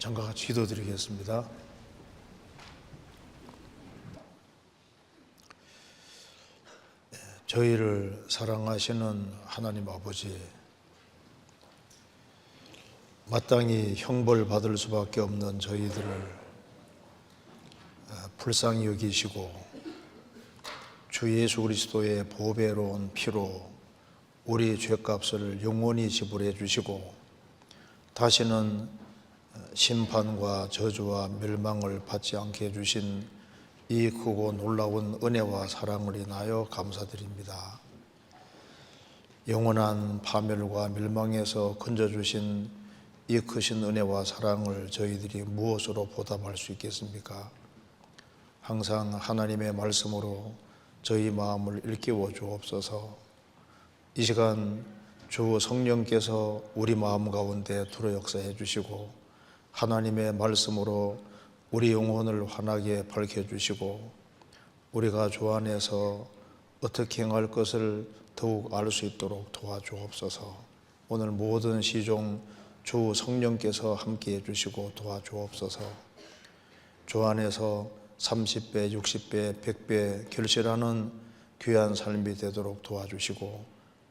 잠깐 같이 기도드리겠습니다. 저희를 사랑하시는 하나님 아버지, 마땅히 형벌 받을 수밖에 없는 저희들을 불쌍히 여기시고 주 예수 그리스도의 보배로운 피로 우리 죄값을 영원히 지불해 주시고 다시는 심판과 저주와 멸망을 받지 않게 해주신 이 크고 놀라운 은혜와 사랑을 인하여 감사드립니다. 영원한 파멸과 멸망에서 건져주신 이 크신 은혜와 사랑을 저희들이 무엇으로 보답할 수 있겠습니까? 항상 하나님의 말씀으로 저희 마음을 일깨워 주옵소서. 이 시간 주 성령께서 우리 마음 가운데 들어 역사해 주시고 하나님의 말씀으로 우리 영혼을 환하게 밝혀주시고 우리가 주 안에서 어떻게 행할 것을 더욱 알 수 있도록 도와주옵소서. 오늘 모든 시종 주 성령께서 함께 해주시고 도와주옵소서. 주 안에서 30배, 60배, 100배 결실하는 귀한 삶이 되도록 도와주시고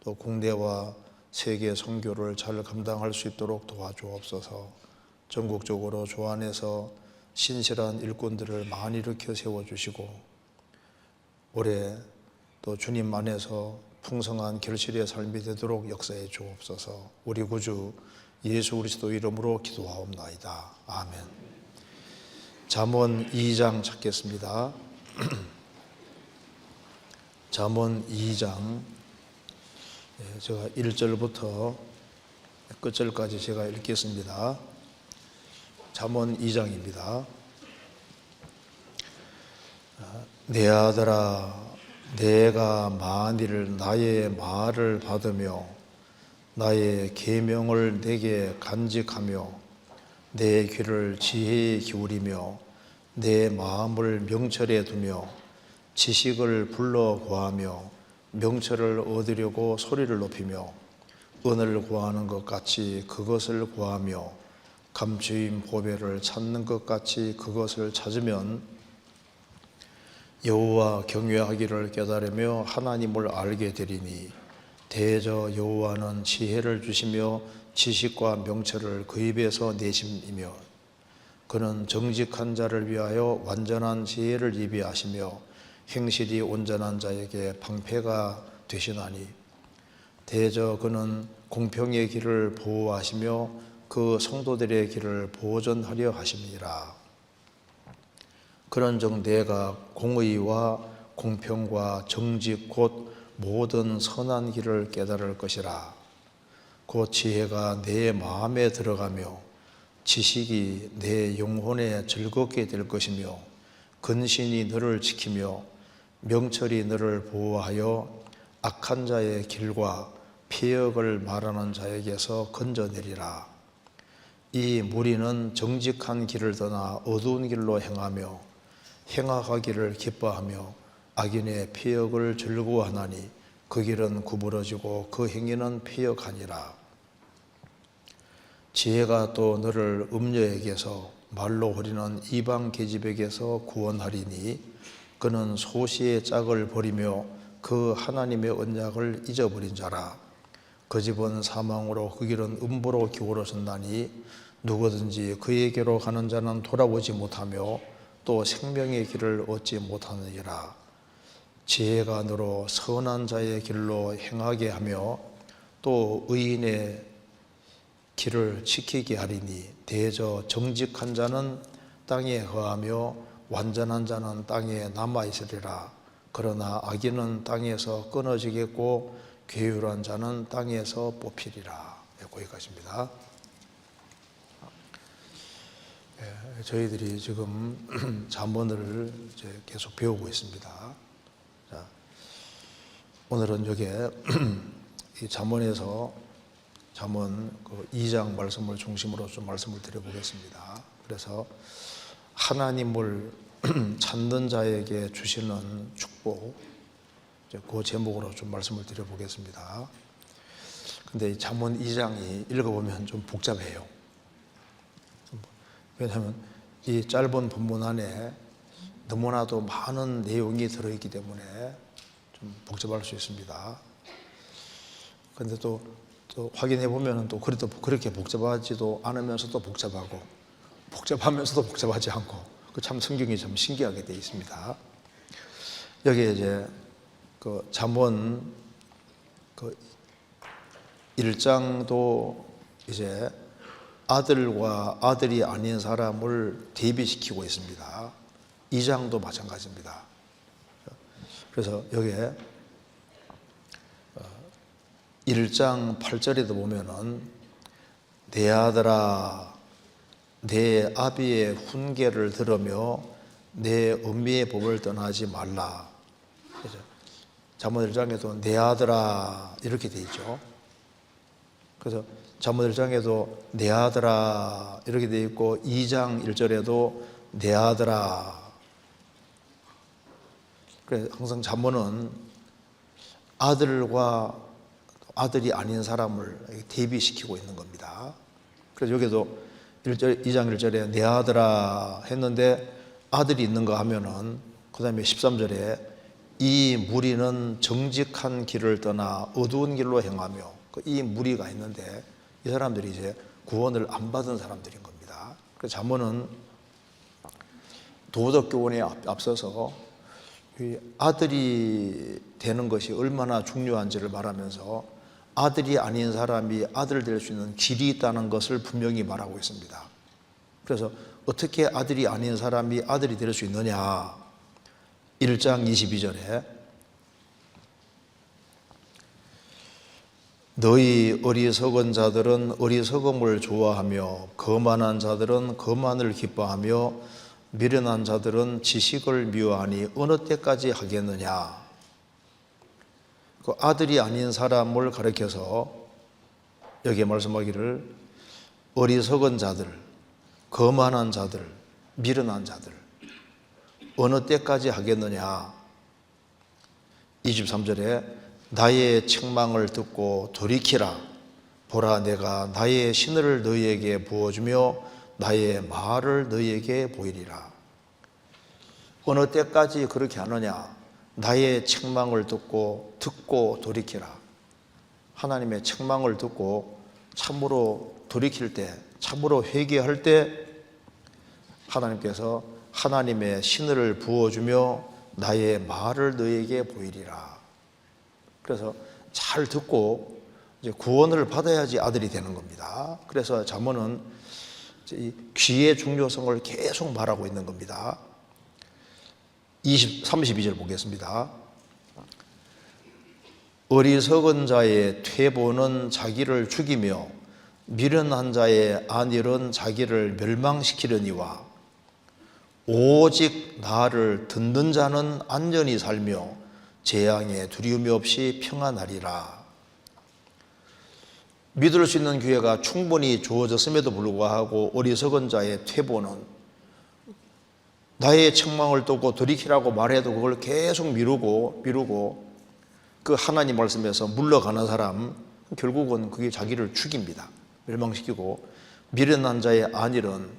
또 국내와 세계 선교를 잘 감당할 수 있도록 도와주옵소서. 전국적으로 주 안에서 신실한 일꾼들을 많이 일으켜 세워주시고 올해 또 주님 안에서 풍성한 결실의 삶이 되도록 역사해 주옵소서. 우리 구주 예수 그리스도 이름으로 기도하옵나이다. 아멘. 잠언 2장 찾겠습니다. 잠언 2장 제가 1절부터 끝절까지 제가 읽겠습니다. 잠언 2장입니다. 내 아들아, 내가 만일 나의 말을 받으며 나의 계명을 내게 간직하며 내 귀를 지혜에 기울이며 내 마음을 명철에 두며 지식을 불러 구하며 명철을 얻으려고 소리를 높이며 은을 구하는 것 같이 그것을 구하며 감추인 보배를 찾는 것 같이 그것을 찾으면 여호와 경외하기를 깨달으며 하나님을 알게 되리니 대저 여호와는 지혜를 주시며 지식과 명철을 그 입에서 내심이며 그는 정직한 자를 위하여 완전한 지혜를 예비하시며 행실이 온전한 자에게 방패가 되시나니 대저 그는 공평의 길을 보호하시며 그 성도들의 길을 보존하려 하심이라. 그런즉 내가 공의와 공평과 정직 곧 모든 선한 길을 깨달을 것이라. 곧 지혜가 내 마음에 들어가며 지식이 내 영혼에 즐겁게 될 것이며 근신이 너를 지키며 명철이 너를 보호하여 악한 자의 길과 폐역을 말하는 자에게서 건져내리라. 이 무리는 정직한 길을 떠나 어두운 길로 행하며 행악하기를 기뻐하며 악인의 폐역을 즐거워하나니 그 길은 구부러지고 그 행위는 폐역하니라. 지혜가 또 너를 음녀에게서 말로 호리는 이방 계집에게서 구원하리니 그는 소시의 짝을 버리며 그 하나님의 언약을 잊어버린 자라. 그 집은 사망으로 그 길은 음부로 기울어졌나니 누구든지 그에게로 가는 자는 돌아오지 못하며 또 생명의 길을 얻지 못하느니라. 지혜가 너로 선한 자의 길로 행하게 하며 또 의인의 길을 지키게 하리니 대저 정직한 자는 땅에 거하며 완전한 자는 땅에 남아있으리라. 그러나 악인은 땅에서 끊어지겠고 괴율한 자는 땅에서 뽑히리라. 거기까지입니다. 저희들이 지금 잠언을 이제 계속 배우고 있습니다. 자, 오늘은 여기에 이 잠언에서 잠언 2장 말씀을 중심으로 좀 말씀을 드려보겠습니다. 그래서 하나님을 찾는 자에게 주시는 축복, 그 제목으로 좀 말씀을 드려보겠습니다. 근데 잠언 2장이 읽어보면 좀 복잡해요. 왜냐하면 이 짧은 본문 안에 너무나도 많은 내용이 들어있기 때문에 좀 복잡할 수 있습니다. 그런데 또 확인해 보면 또 그래도 그렇게 복잡하지도 않으면서도 복잡하고 복잡하면서도 복잡하지 않고 그 참 성경이 참 신기하게 되어 있습니다. 여기에 이제 그 잠언 그 1장도 이제 아들과 아들이 아닌 사람을 대비시키고 있습니다. 2장도 마찬가지입니다. 그래서 여기에 1장 8절에도 보면은 내 아들아 내 아비의 훈계를 들으며 내 엄미의 법을 떠나지 말라. 그죠? 잠언 1장에도 내 아들아 이렇게 돼 있죠. 그래서 잠언 1장에도 내 아들아 이렇게 돼 있고 2장 1절에도 내 아들아. 그래서 항상 잠언은 아들과 아들이 아닌 사람을 대비시키고 있는 겁니다. 그래서 여기도 2장 1절에 내 아들아 했는데 아들이 있는가 하면은 그 다음에 13절에 이 무리는 정직한 길을 떠나 어두운 길로 행하며 이 무리가 있는데 이 사람들이 이제 구원을 안 받은 사람들인 겁니다. 그래서 잠언은 도덕교훈에 앞서서 아들이 되는 것이 얼마나 중요한지를 말하면서 아들이 아닌 사람이 아들 될 수 있는 길이 있다는 것을 분명히 말하고 있습니다. 그래서 어떻게 아들이 아닌 사람이 아들이 될 수 있느냐? 1장 22절에 너희 어리석은 자들은 어리석음을 좋아하며 거만한 자들은 거만을 기뻐하며 미련한 자들은 지식을 미워하니 어느 때까지 하겠느냐? 그 아들이 아닌 사람을 가리켜서 여기에 말씀하기를 어리석은 자들, 거만한 자들, 미련한 자들 어느 때까지 하겠느냐? 23절에 나의 책망을 듣고 돌이키라. 보라 내가 나의 신을 너희에게 부어주며 나의 말을 너희에게 보이리라. 어느 때까지 그렇게 하느냐? 나의 책망을 듣고 돌이키라. 하나님의 책망을 듣고 참으로 돌이킬 때, 참으로 회개할 때 하나님께서 하나님의 신을 부어주며 나의 말을 너에게 보이리라. 그래서 잘 듣고 이제 구원을 받아야지 아들이 되는 겁니다. 그래서 잠언은 이 귀의 중요성을 계속 말하고 있는 겁니다. 32절 보겠습니다. 어리석은 자의 퇴보는 자기를 죽이며 미련한 자의 안일은 자기를 멸망시키려니와 오직 나를 듣는 자는 안전히 살며 재앙에 두려움이 없이 평안하리라. 믿을 수 있는 기회가 충분히 주어졌음에도 불구하고 어리석은 자의 퇴보는 나의 책망을 듣고 돌이키라고 말해도 그걸 계속 미루고 그 하나님 말씀에서 물러가는 사람 결국은 그게 자기를 죽입니다. 멸망시키고 미련한 자의 안일은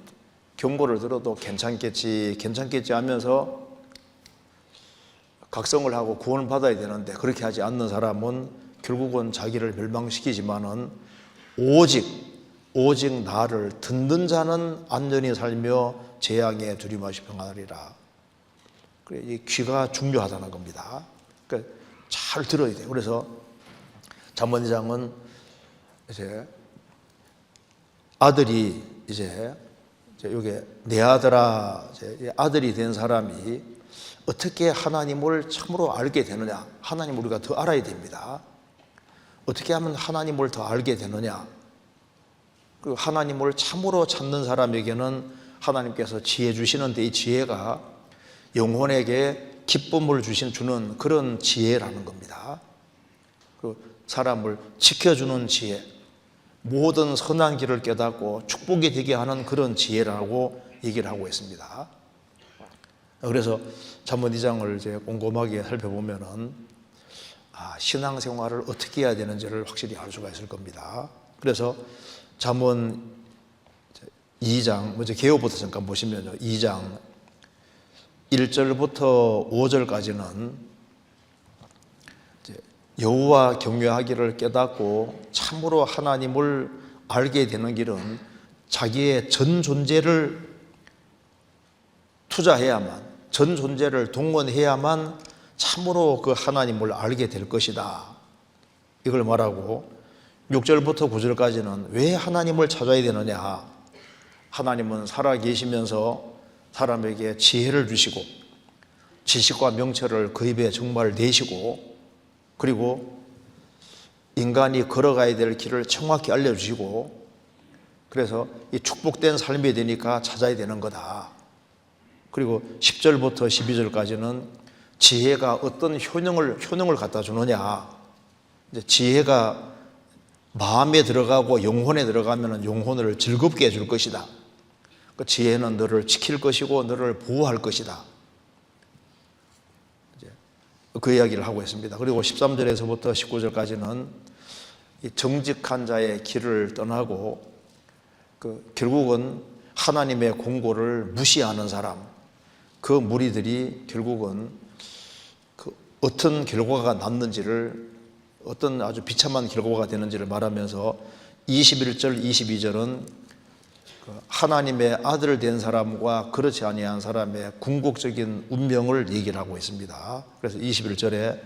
경고를 들어도 괜찮겠지 하면서 각성을 하고 구원을 받아야 되는데 그렇게 하지 않는 사람은 결국은 자기를 멸망시키지만은 오직 나를 듣는 자는 안전히 살며 재앙에 두려움 없이 평안하리라. 이 귀가 중요하다는 겁니다. 그러니까 잘 들어야 돼요. 그래서 잠언 2장은 이제 아들이 이제 여기 내 아들아 아들이 된 사람이 어떻게 하나님을 참으로 알게 되느냐? 하나님을 우리가 더 알아야 됩니다. 어떻게 하면 하나님을 더 알게 되느냐? 그리고 하나님을 참으로 찾는 사람에게는 하나님께서 지혜 주시는데 이 지혜가 영혼에게 기쁨을 주는 그런 지혜라는 겁니다. 그 사람을 지켜주는 지혜, 모든 선한 길을 깨닫고 축복이 되게 하는 그런 지혜라고 얘기를 하고 있습니다. 그래서 잠언 2장을 이제 꼼꼼하게 살펴보면은 신앙생활을 어떻게 해야 되는지를 확실히 알 수가 있을 겁니다. 그래서 잠언 2장, 먼저 개요부터 잠깐 보시면요. 2장 1절부터 5절까지는 여호와 경외하기를 깨닫고 참으로 하나님을 알게 되는 길은 자기의 전 존재를 투자해야만, 전 존재를 동원해야만 참으로 그 하나님을 알게 될 것이다. 이걸 말하고 6절부터 9절까지는 왜 하나님을 찾아야 되느냐. 하나님은 살아계시면서 사람에게 지혜를 주시고 지식과 명철을 그 입에 정말 내시고, 그리고 인간이 걸어가야 될 길을 정확히 알려주시고, 그래서 이 축복된 삶이 되니까 찾아야 되는 거다. 그리고 10절부터 12절까지는 지혜가 어떤 효능을 갖다 주느냐. 이제 지혜가 마음에 들어가고 영혼에 들어가면 영혼을 즐겁게 해줄 것이다. 그 지혜는 너를 지킬 것이고 너를 보호할 것이다. 그 이야기를 하고 있습니다. 그리고 13절에서부터 19절까지는 정직한 자의 길을 떠나고 결국은 하나님의 공고를 무시하는 사람, 그 무리들이 결국은 어떤 결과가 났는지를, 어떤 아주 비참한 결과가 되는지를 말하면서 21절, 22절은 하나님의 아들 된 사람과 그렇지 아니한 사람의 궁극적인 운명을 얘기를 하고 있습니다. 그래서 21절에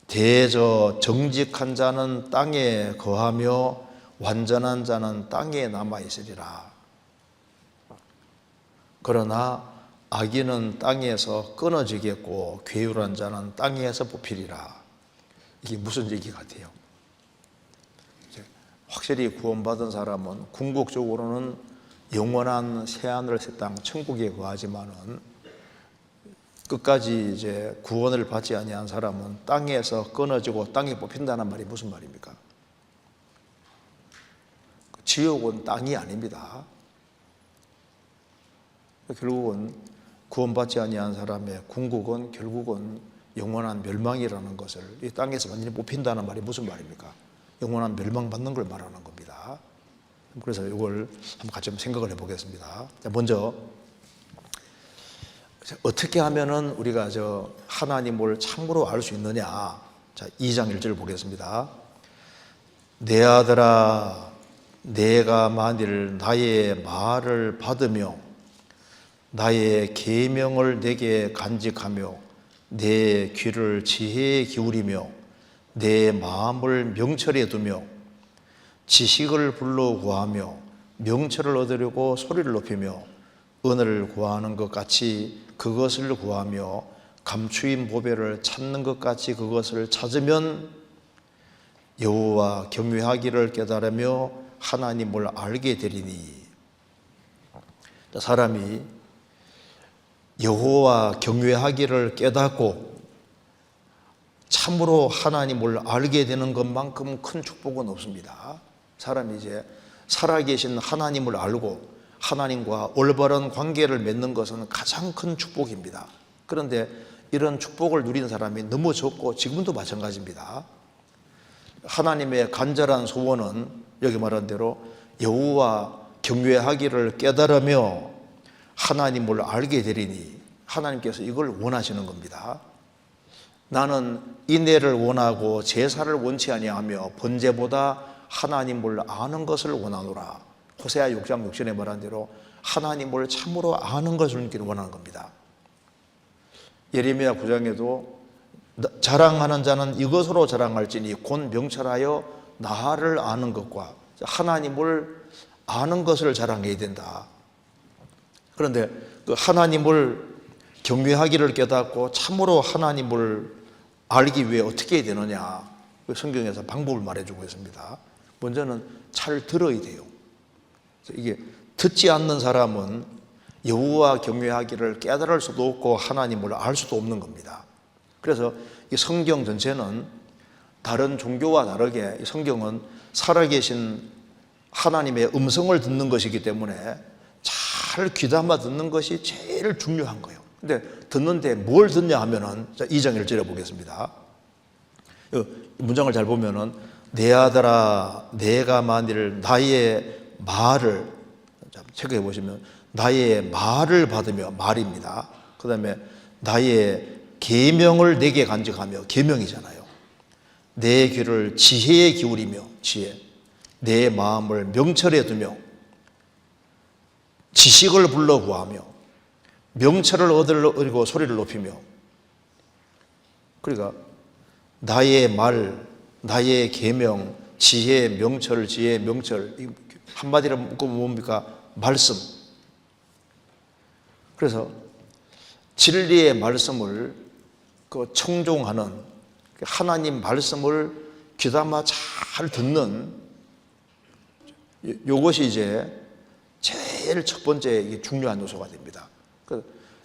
대저 정직한 자는 땅에 거하며 완전한 자는 땅에 남아 있으리라. 그러나 악인은 땅에서 끊어지겠고 괴율한 자는 땅에서 뽑히리라. 이게 무슨 얘기 같아요? 확실히 구원받은 사람은 궁극적으로는 영원한 새하늘 새 땅 천국에 거하지만은 끝까지 이제 구원을 받지 아니한 사람은 땅에서 끊어지고 땅에 뽑힌다는 말이 무슨 말입니까? 지옥은 땅이 아닙니다. 결국은 구원받지 아니한 사람의 궁극은 결국은 영원한 멸망이라는 것을, 이 땅에서 완전히 뽑힌다는 말이 무슨 말입니까? 영원한 멸망받는 걸 말하는 겁니다. 그래서 이걸 한번 같이 생각을 해보겠습니다. 먼저 어떻게 하면은 우리가 하나님을 참으로 알 수 있느냐? 자, 2장 1절 보겠습니다. 내 아들아, 내가 만일 나의 말을 받으며 나의 계명을 내게 간직하며 내 귀를 지혜에 기울이며 내 마음을 명철에 두며 지식을 불러 구하며 명철을 얻으려고 소리를 높이며 은혜를 구하는 것 같이 그것을 구하며 감추인 보배를 찾는 것 같이 그것을 찾으면 여호와 경외하기를 깨달으며 하나님을 알게 되리니. 사람이 여호와 경외하기를 깨닫고 참으로 하나님을 알게 되는 것만큼 큰 축복은 없습니다. 사람이 이제 살아계신 하나님을 알고 하나님과 올바른 관계를 맺는 것은 가장 큰 축복입니다. 그런데 이런 축복을 누린 사람이 너무 적고 지금도 마찬가지입니다. 하나님의 간절한 소원은 여기 말한 대로 여호와 경외하기를 깨달으며 하나님을 알게 되리니, 하나님께서 이걸 원하시는 겁니다. 나는 인애를 원하고 제사를 원치 아니하며 번제보다 하나님을 아는 것을 원하노라. 호세아 6장 6절에 말한 대로 하나님을 참으로 아는 것을 원하는 겁니다. 예레미야 9장에도 자랑하는 자는 이것으로 자랑할지니 곧 명철하여 나를 아는 것과 하나님을 아는 것을 자랑해야 된다. 그런데 그 하나님을 경외하기를 깨닫고 참으로 하나님을 알기 위해 어떻게 해야 되느냐, 성경에서 방법을 말해주고 있습니다. 먼저는 잘 들어야 돼요. 이게 듣지 않는 사람은 여호와 경외하기를 깨달을 수도 없고 하나님을 알 수도 없는 겁니다. 그래서 이 성경 전체는 다른 종교와 다르게 이 성경은 살아계신 하나님의 음성을 듣는 것이기 때문에 잘 귀담아 듣는 것이 제일 중요한 거예요. 근데 듣는데 뭘 듣냐 하면은, 자, 2장 1절에 보겠습니다. 이 문장을 잘 보면은 내 아들아, 내가 만일 나의 말을, 체크해 보시면 나의 말을 받으며, 말입니다. 그 다음에 나의 계명을 내게 간직하며, 계명이잖아요. 내 귀를 지혜에 기울이며, 지혜. 내 마음을 명철에 두며, 지식을 불러 구하며, 명철을 얻으려고 소리를 높이며. 그러니까 나의 말, 나의 계명, 지혜, 명철, 지혜, 명철, 한마디로 묶으면 뭡니까? 말씀. 그래서 진리의 말씀을 청종하는, 하나님 말씀을 귀담아 잘 듣는, 이것이 이제 제일 첫 번째 중요한 요소가 됩니다.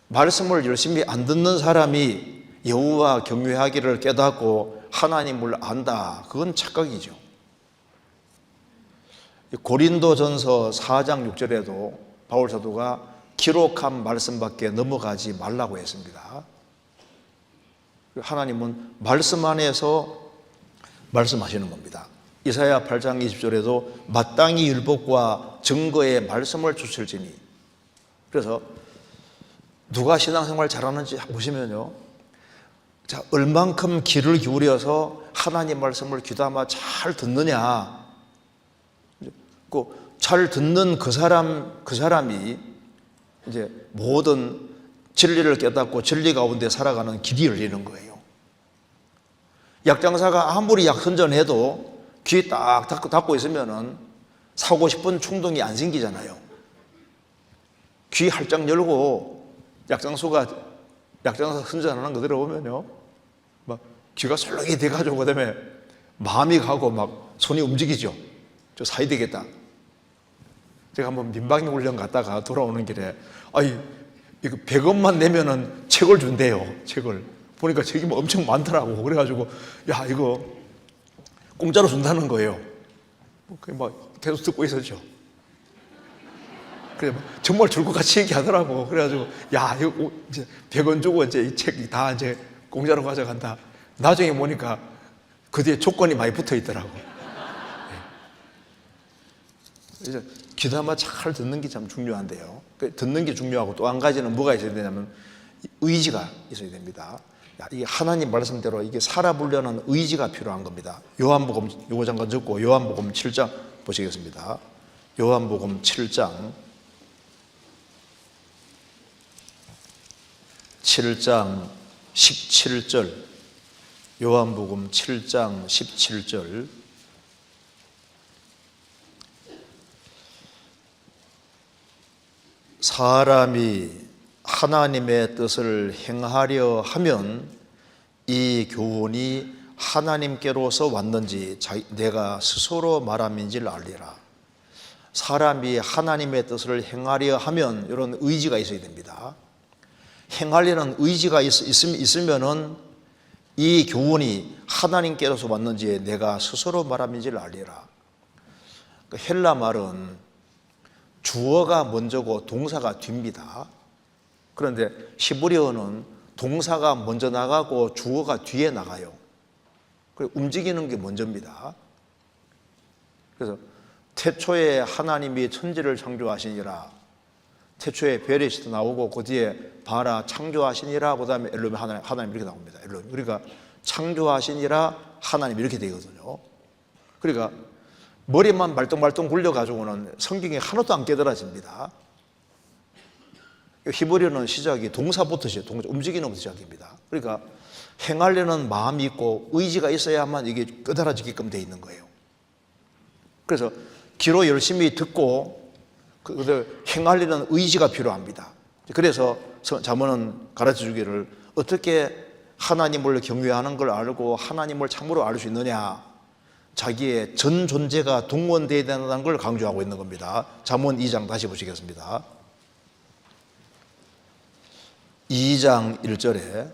말씀을 열심히 안 듣는 사람이 여호와 경외하기를 깨닫고 하나님을 안다, 그건 착각이죠. 고린도전서 4장 6절에도 바울 사도가 기록한 말씀밖에 넘어가지 말라고 했습니다. 하나님은 말씀 안에서 말씀하시는 겁니다. 이사야 8장 20절에도 마땅히 율법과 증거의 말씀을 주실지니. 그래서 누가 신앙생활 잘하는지 보시면요, 자, 얼만큼 귀를 기울여서 하나님 말씀을 귀담아 잘 듣느냐. 잘 듣는 그 사람이 이제 모든 진리를 깨닫고 진리 가운데 살아가는 길이 열리는 거예요. 약장사가 아무리 약 선전해도 귀 딱 닫고 있으면은 사고 싶은 충동이 안 생기잖아요. 귀 활짝 열고 약장사 선전하는 거 들어보면요, 막 귀가 설렁이 돼가지고 그다음에 마음이 가고 막 손이 움직이죠. 저 사야 되겠다. 제가 한번 민방위 훈련 갔다가 돌아오는 길에, 이거 100원만 내면은 책을 준대요. 책을 보니까 책이 뭐 엄청 많더라고. 그래가지고 야, 이거 공짜로 준다는 거예요. 막 계속 듣고 있었죠. 그래, 정말 줄 것 같이 얘기하더라고. 그래가지고 야, 이거 이제 100원 주고 이제 이 책이 다 이제 공짜로 가져간다. 나중에 보니까 그 뒤에 조건이 많이 붙어 있더라고. 이제 귀담아 잘 듣는 게 참 중요한데요. 듣는 게 중요하고 또 한 가지는 뭐가 있어야 되냐면 의지가 있어야 됩니다. 이게 하나님 말씀대로 이게 살아보려는 의지가 필요한 겁니다. 요한복음, 요거 잠깐 듣고 요한복음 7장 보시겠습니다. 요한복음 7장 17절, 요한복음 7장 17절. 사람이 하나님의 뜻을 행하려 하면 이 교훈이 하나님께로서 왔는지 내가 스스로 말함인지를 알리라. 사람이 하나님의 뜻을 행하려 하면 이런 의지가 있어야 됩니다. 행하려는 의지가 있으면은 이 교훈이 하나님께로서 왔는지 내가 스스로 말함인지를 알리라. 헬라 말은 주어가 먼저고 동사가 뒤입니다. 그런데 히브리어는 동사가 먼저 나가고 주어가 뒤에 나가요. 움직이는 게 먼저입니다. 그래서 태초에 하나님이 천지를 창조하시니라. 태초에 베레시도 나오고 그 뒤에 바라 창조하시니라, 그 다음에 엘롬 하나님 이렇게 나옵니다. 엘롬. 그러니까 창조하시니라 하나님 이렇게 되거든요. 그러니까 머리만 말똥말똥 굴려가지고는 성경이 하나도 안 깨달아집니다. 히브리어는 시작이 동사부터 움직이는 것부터 시작입니다. 그러니까 행하려는 마음이 있고 의지가 있어야만 이게 깨달아지게끔 되어 있는 거예요. 그래서 귀로 열심히 듣고 행하려는 의지가 필요합니다. 그래서 잠언은 가르쳐 주기를 어떻게 하나님을 경외하는 걸 알고 하나님을 참으로 알 수 있느냐, 자기의 전 존재가 동원되어야 된다는 걸 강조하고 있는 겁니다. 잠언 2장 다시 보시겠습니다. 2장 1절에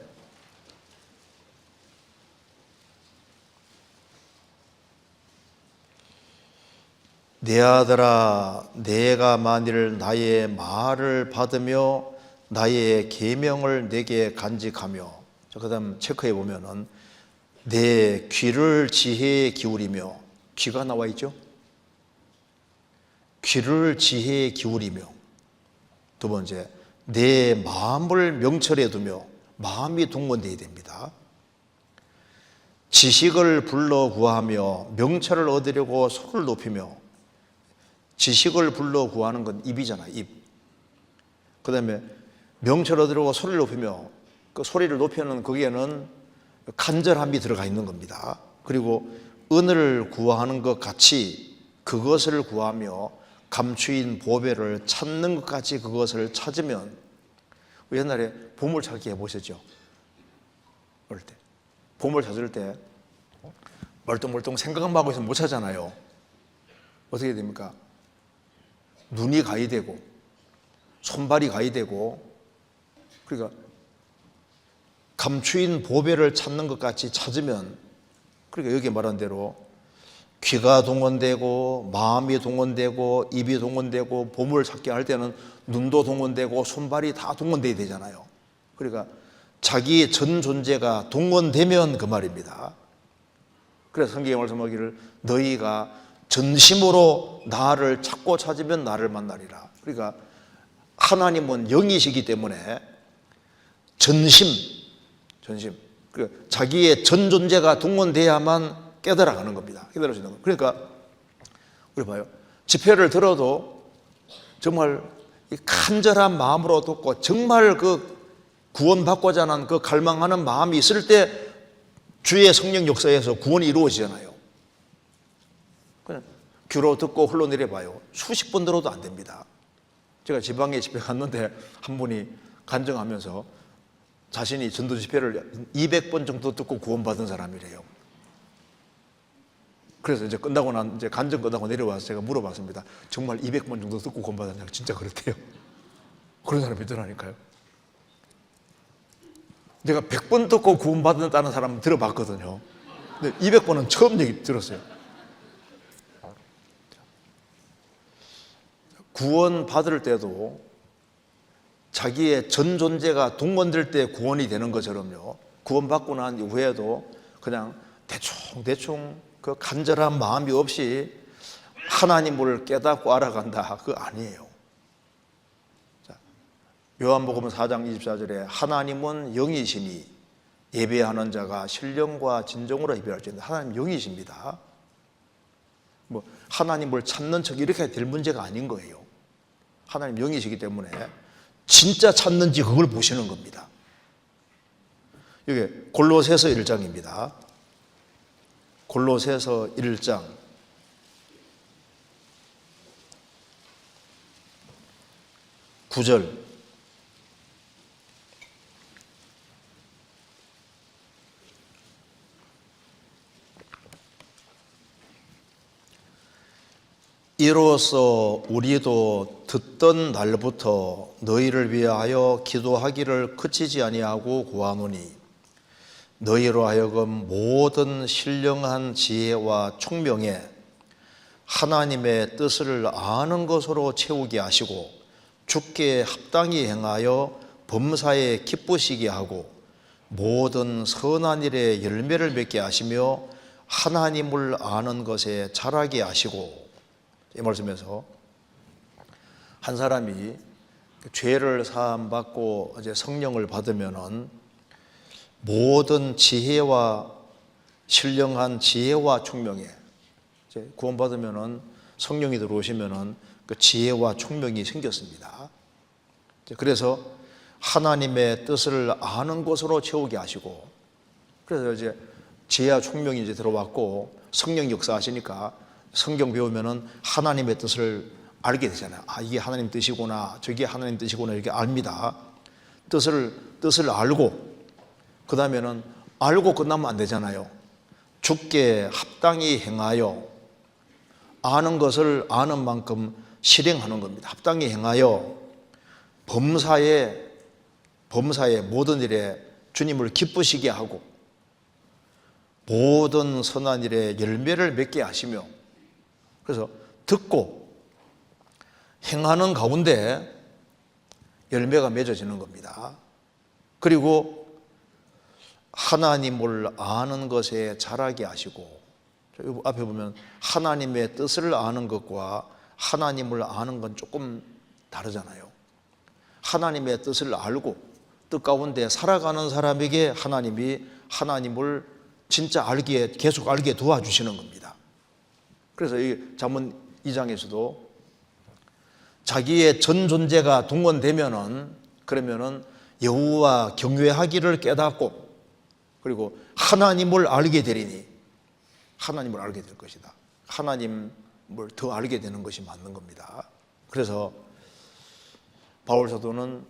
내 아들아 내가 만일 나의 말을 받으며 나의 계명을 내게 간직하며, 그 다음 체크해 보면은 내 귀를 지혜에 기울이며, 귀가 나와 있죠. 귀를 지혜에 기울이며, 두 번째, 내 마음을 명철에 두며 마음이 동원되어야 됩니다. 지식을 불러 구하며 명철을 얻으려고 소를 높이며, 지식을 불러 구하는 건 입이잖아, 입. 그 다음에 명철을 얻으려고 소리를 높이며, 그 소리를 높이는 거기에는 간절함이 들어가 있는 겁니다. 그리고 은을 구하는 것 같이 그것을 구하며 감추인 보배를 찾는 것 같이 그것을 찾으면, 옛날에 보물찾기 해보셨죠? 어릴 때 보물 찾을 때 멀뚱멀뚱 생각만 하고 있으면 못 찾잖아요. 어떻게 됩니까? 눈이 가야 되고 손발이 가야 되고, 그러니까 감추인 보배를 찾는 것 같이 찾으면, 그러니까 여기 말한 대로 귀가 동원되고 마음이 동원되고 입이 동원되고 보물을 찾게 할 때는 눈도 동원되고 손발이 다 동원돼야 되잖아요. 그러니까 자기의 전 존재가 동원되면 그 말입니다. 그래서 성경에 말씀하기를 너희가 전심으로 나를 찾고 찾으면 나를 만나리라. 그러니까 하나님은 영이시기 때문에 전심, 자기의 전 존재가 동원돼야만 깨달아가는 겁니다. 깨달을 수 있는 겁니다. 그러니까 우리 봐요. 집회를 들어도 정말 간절한 마음으로 듣고 정말 그 구원받고자 하는 그 갈망하는 마음이 있을 때 주의 성령 역사에서 구원이 이루어지잖아요. 그냥 귀로 듣고 흘러내려봐요. 수십 번 들어도 안 됩니다. 제가 지방에 집회 갔는데 한 분이 간증하면서 자신이 전도 집회를 200번 정도 듣고 구원받은 사람이래요. 그래서 이제 이제 간증 끝나고 내려와서 제가 물어봤습니다. 정말 200번 정도 듣고 구원받았냐고. 진짜 그렇대요. 그런 사람이 있더라니까요. 제가 100번 듣고 구원받았다는 사람 들어봤거든요. 근데 200번은 처음 얘기 들었어요. 구원받을 때도 자기의 전 존재가 동원될 때 구원이 되는 것처럼요, 구원받고 난 이후에도 그냥 대충 그 간절한 마음이 없이 하나님을 깨닫고 알아간다, 그거 아니에요. 자, 요한복음 4장 24절에 하나님은 영이시니 예배하는 자가 신령과 진정으로 예배할지어다. 하나님 영이십니다. 뭐 하나님을 찾는 척 이렇게 될 문제가 아닌 거예요. 하나님 영이시기 때문에 진짜 찾는지 그걸 보시는 겁니다. 이게 골로새서 1장입니다. 골로새서 1장 9절. 이로써 우리도 듣던 날부터 너희를 위하여 기도하기를 그치지 아니하고 구하노니 너희로 하여금 모든 신령한 지혜와 총명에 하나님의 뜻을 아는 것으로 채우게 하시고 주께 합당히 행하여 범사에 기쁘시게 하고 모든 선한 일에 열매를 맺게 하시며 하나님을 아는 것에 자라게 하시고. 이 말씀에서 한 사람이 죄를 사함받고 이제 성령을 받으면은 모든 지혜와 신령한 지혜와 총명에, 이제 구원받으면은 성령이 들어오시면은 그 지혜와 총명이 생겼습니다. 그래서 하나님의 뜻을 아는 것으로 채우게 하시고, 그래서 이제 지혜와 총명이 이제 들어왔고 성령 역사하시니까 성경 배우면은 하나님의 뜻을 알게 되잖아요. 아, 이게 하나님 뜻이구나, 저게 하나님 뜻이구나, 이렇게 압니다. 뜻을 알고, 그 다음에는 알고 끝나면 안 되잖아요. 주께 합당히 행하여, 아는 것을 아는 만큼 실행하는 겁니다. 합당히 행하여 범사에 모든 일에 주님을 기쁘시게 하고 모든 선한 일에 열매를 맺게 하시며, 그래서 듣고 행하는 가운데 열매가 맺어지는 겁니다. 그리고 하나님을 아는 것에 자라게 하시고, 앞에 보면 하나님의 뜻을 아는 것과 하나님을 아는 건 조금 다르잖아요. 하나님의 뜻을 알고 뜻 가운데 살아가는 사람에게 하나님이 하나님을 진짜 계속 알게 도와주시는 겁니다. 그래서 이 잠언 2장에서도 자기의 전 존재가 그러면은 여호와 경외하기를 깨닫고 그리고 하나님을 알게 되리니 하나님을 알게 될 것이다. 하나님을 더 알게 되는 것이 맞는 겁니다. 그래서 바울 사도는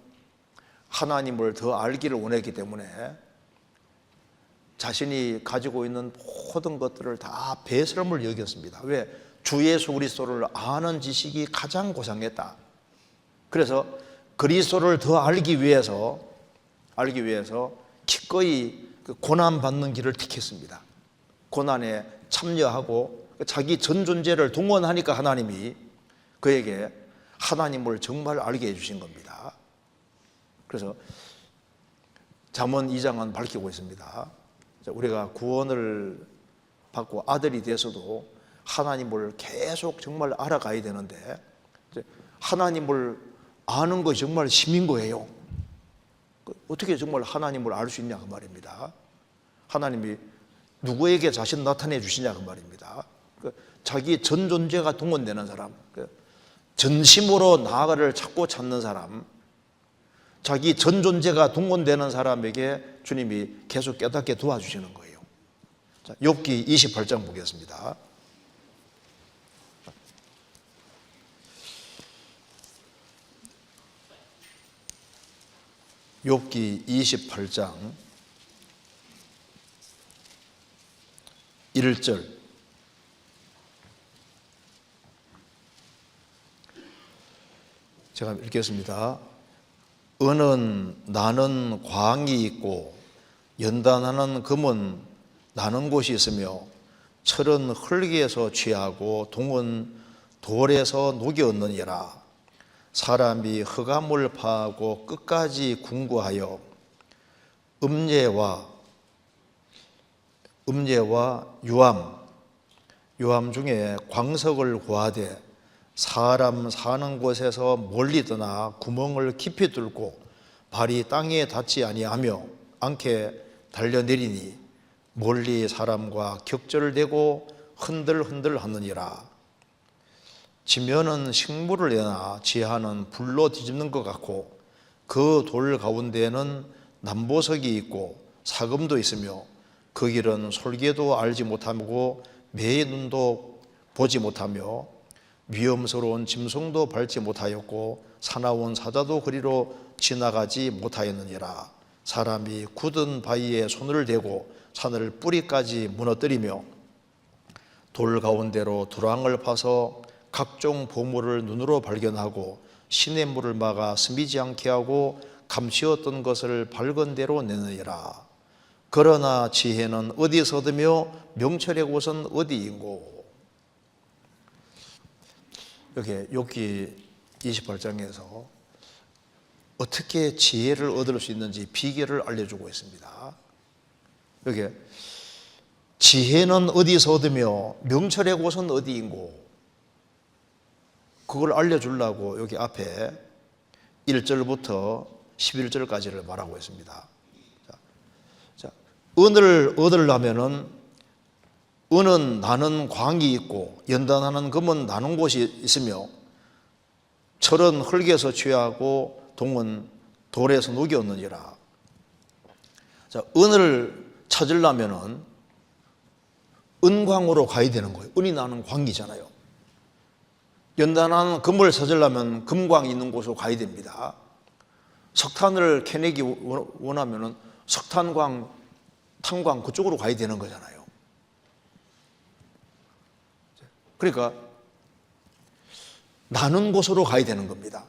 하나님을 더 알기를 원했기 때문에 자신이 가지고 있는 모든 것들을 다 배설물 여겼습니다. 왜? 주 예수 그리스도를 아는 지식이 가장 고상했다. 그래서 그리스도를 더 알기 위해서 기꺼이 고난 받는 길을 택했습니다. 고난에 참여하고 자기 전 존재를 동원하니까 하나님이 그에게 하나님을 정말 알게 해주신 겁니다. 그래서 잠언 2장은 밝히고 있습니다. 우리가 구원을 받고 아들이 돼서도 하나님을 계속 정말 알아가야 되는데 하나님을 아는 것이 정말 힘인 거예요. 어떻게 정말 하나님을 알 수 있냐 그 말입니다. 하나님이 누구에게 자신 나타내 주시냐 그 말입니다. 자기 전 존재가 동원되는 사람, 전심으로 나아가를 찾는 사람, 자기 전 존재가 동원되는 사람에게 주님이 계속 깨닫게 도와주시는 거예요. 자, 욥기 28장 보겠습니다. 욥기 28장 1절. 제가 읽겠습니다. 은은 나는 광이 있고 연단하는 금은 나는 곳이 있으며 철은 흙에서 취하고 동은 돌에서 녹이 얻느니라. 사람이 흑암을 파하고 끝까지 궁구하여 음례와 유암 중에 광석을 구하되 사람 사는 곳에서 멀리 떠나 구멍을 깊이 뚫고 발이 땅에 닿지 아니하며 않게 달려내리니 멀리 사람과 격절되고 흔들흔들 하느니라. 지면은 식물을 내나 지하는 불로 뒤집는 것 같고 그 돌 가운데에는 남보석이 있고 사금도 있으며 그 길은 솔개도 알지 못하고 매의 눈도 보지 못하며 위험스러운 짐승도 밟지 못하였고 사나운 사자도 그리로 지나가지 못하였느니라. 사람이 굳은 바위에 손을 대고 산을 뿌리까지 무너뜨리며 돌 가운데로 두랑을 파서 각종 보물을 눈으로 발견하고 시냇물을 막아 스미지 않게 하고 감추었던 것을 밝은 대로 내느니라. 그러나 지혜는 어디서 얻으며 명철의 곳은 어디인고. 여기 욥기 28장에서 어떻게 지혜를 얻을 수 있는지 비결을 알려주고 있습니다. 여기 지혜는 어디서 얻으며 명철의 곳은 어디인고, 그걸 알려주려고 여기 앞에 1절부터 11절까지를 말하고 있습니다. 자, 은을 얻으려면은 은은 나는 광이 있고 연단하는 금은 나는 곳이 있으며 철은 흙에서 취하고 동은 돌에서 녹이 얻느니라. 자, 은을 찾으려면은 은광으로 가야 되는 거예요. 은이 나는 광이잖아요. 연단하는 금을 찾으려면 금광이 있는 곳으로 가야 됩니다. 석탄을 캐내기 원하면은 석탄광, 탄광 그쪽으로 가야 되는 거잖아요. 그러니까 나는 곳으로 가야 되는 겁니다.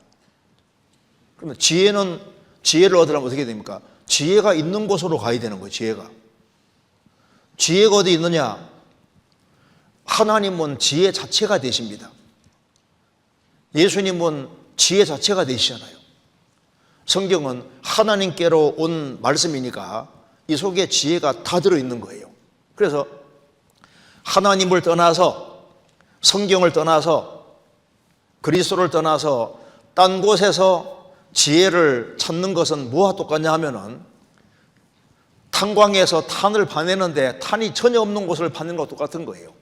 그러면 지혜를 얻으려면 어떻게 됩니까? 지혜가 있는 곳으로 가야 되는 거예요. 지혜가 어디 있느냐? 하나님은 지혜 자체가 되십니다. 예수님은 지혜 자체가 되시잖아요. 성경은 하나님께로 온 말씀이니까 이 속에 지혜가 다 들어있는 거예요. 그래서 하나님을 떠나서, 성경을 떠나서 그리스도를 떠나서 딴 곳에서 지혜를 찾는 것은 뭐와 똑같냐 하면은 탄광에서 탄을 파내는데 탄이 전혀 없는 곳을 파는 것과 똑같은 거예요.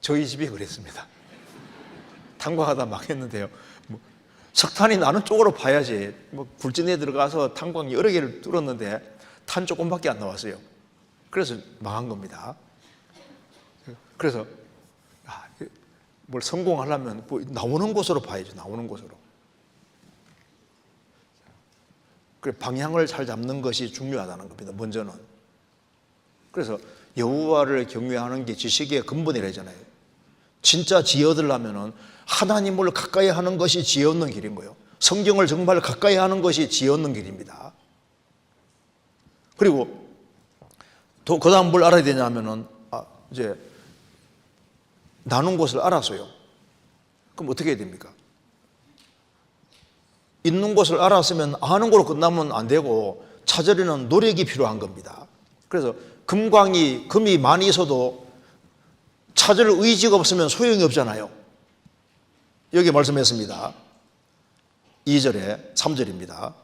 저희 집이 그랬습니다. 탄광하다 망했는데요. 석탄이 나는 쪽으로 파야지. 굴진에 들어가서 탄광 여러 개를 뚫었는데 탄 조금밖에 안 나왔어요. 그래서 망한 겁니다. 그래서 뭘 성공하려면 나오는 곳으로 봐야죠. 나오는 곳으로. 그래, 방향을 잘 잡는 것이 중요하다는 겁니다. 먼저는. 그래서 여호와를 경외하는 게 지식의 근본이라잖아요. 진짜 지혜 얻으려면은 하나님을 가까이 하는 것이 지혜 얻는 길인 거예요. 성경을 정말 가까이 하는 것이 지혜 얻는 길입니다. 그리고 또 그다음 뭘 알아야 되냐면은 이제 나눈 것을 알았어요. 그럼 어떻게 해야 됩니까? 있는 것을 알았으면 아는 걸로 끝나면 안 되고 찾으려는 노력이 필요한 겁니다. 그래서 금이 많이 있어도 찾을 의지가 없으면 소용이 없잖아요. 여기 말씀했습니다. 2절에 3절입니다.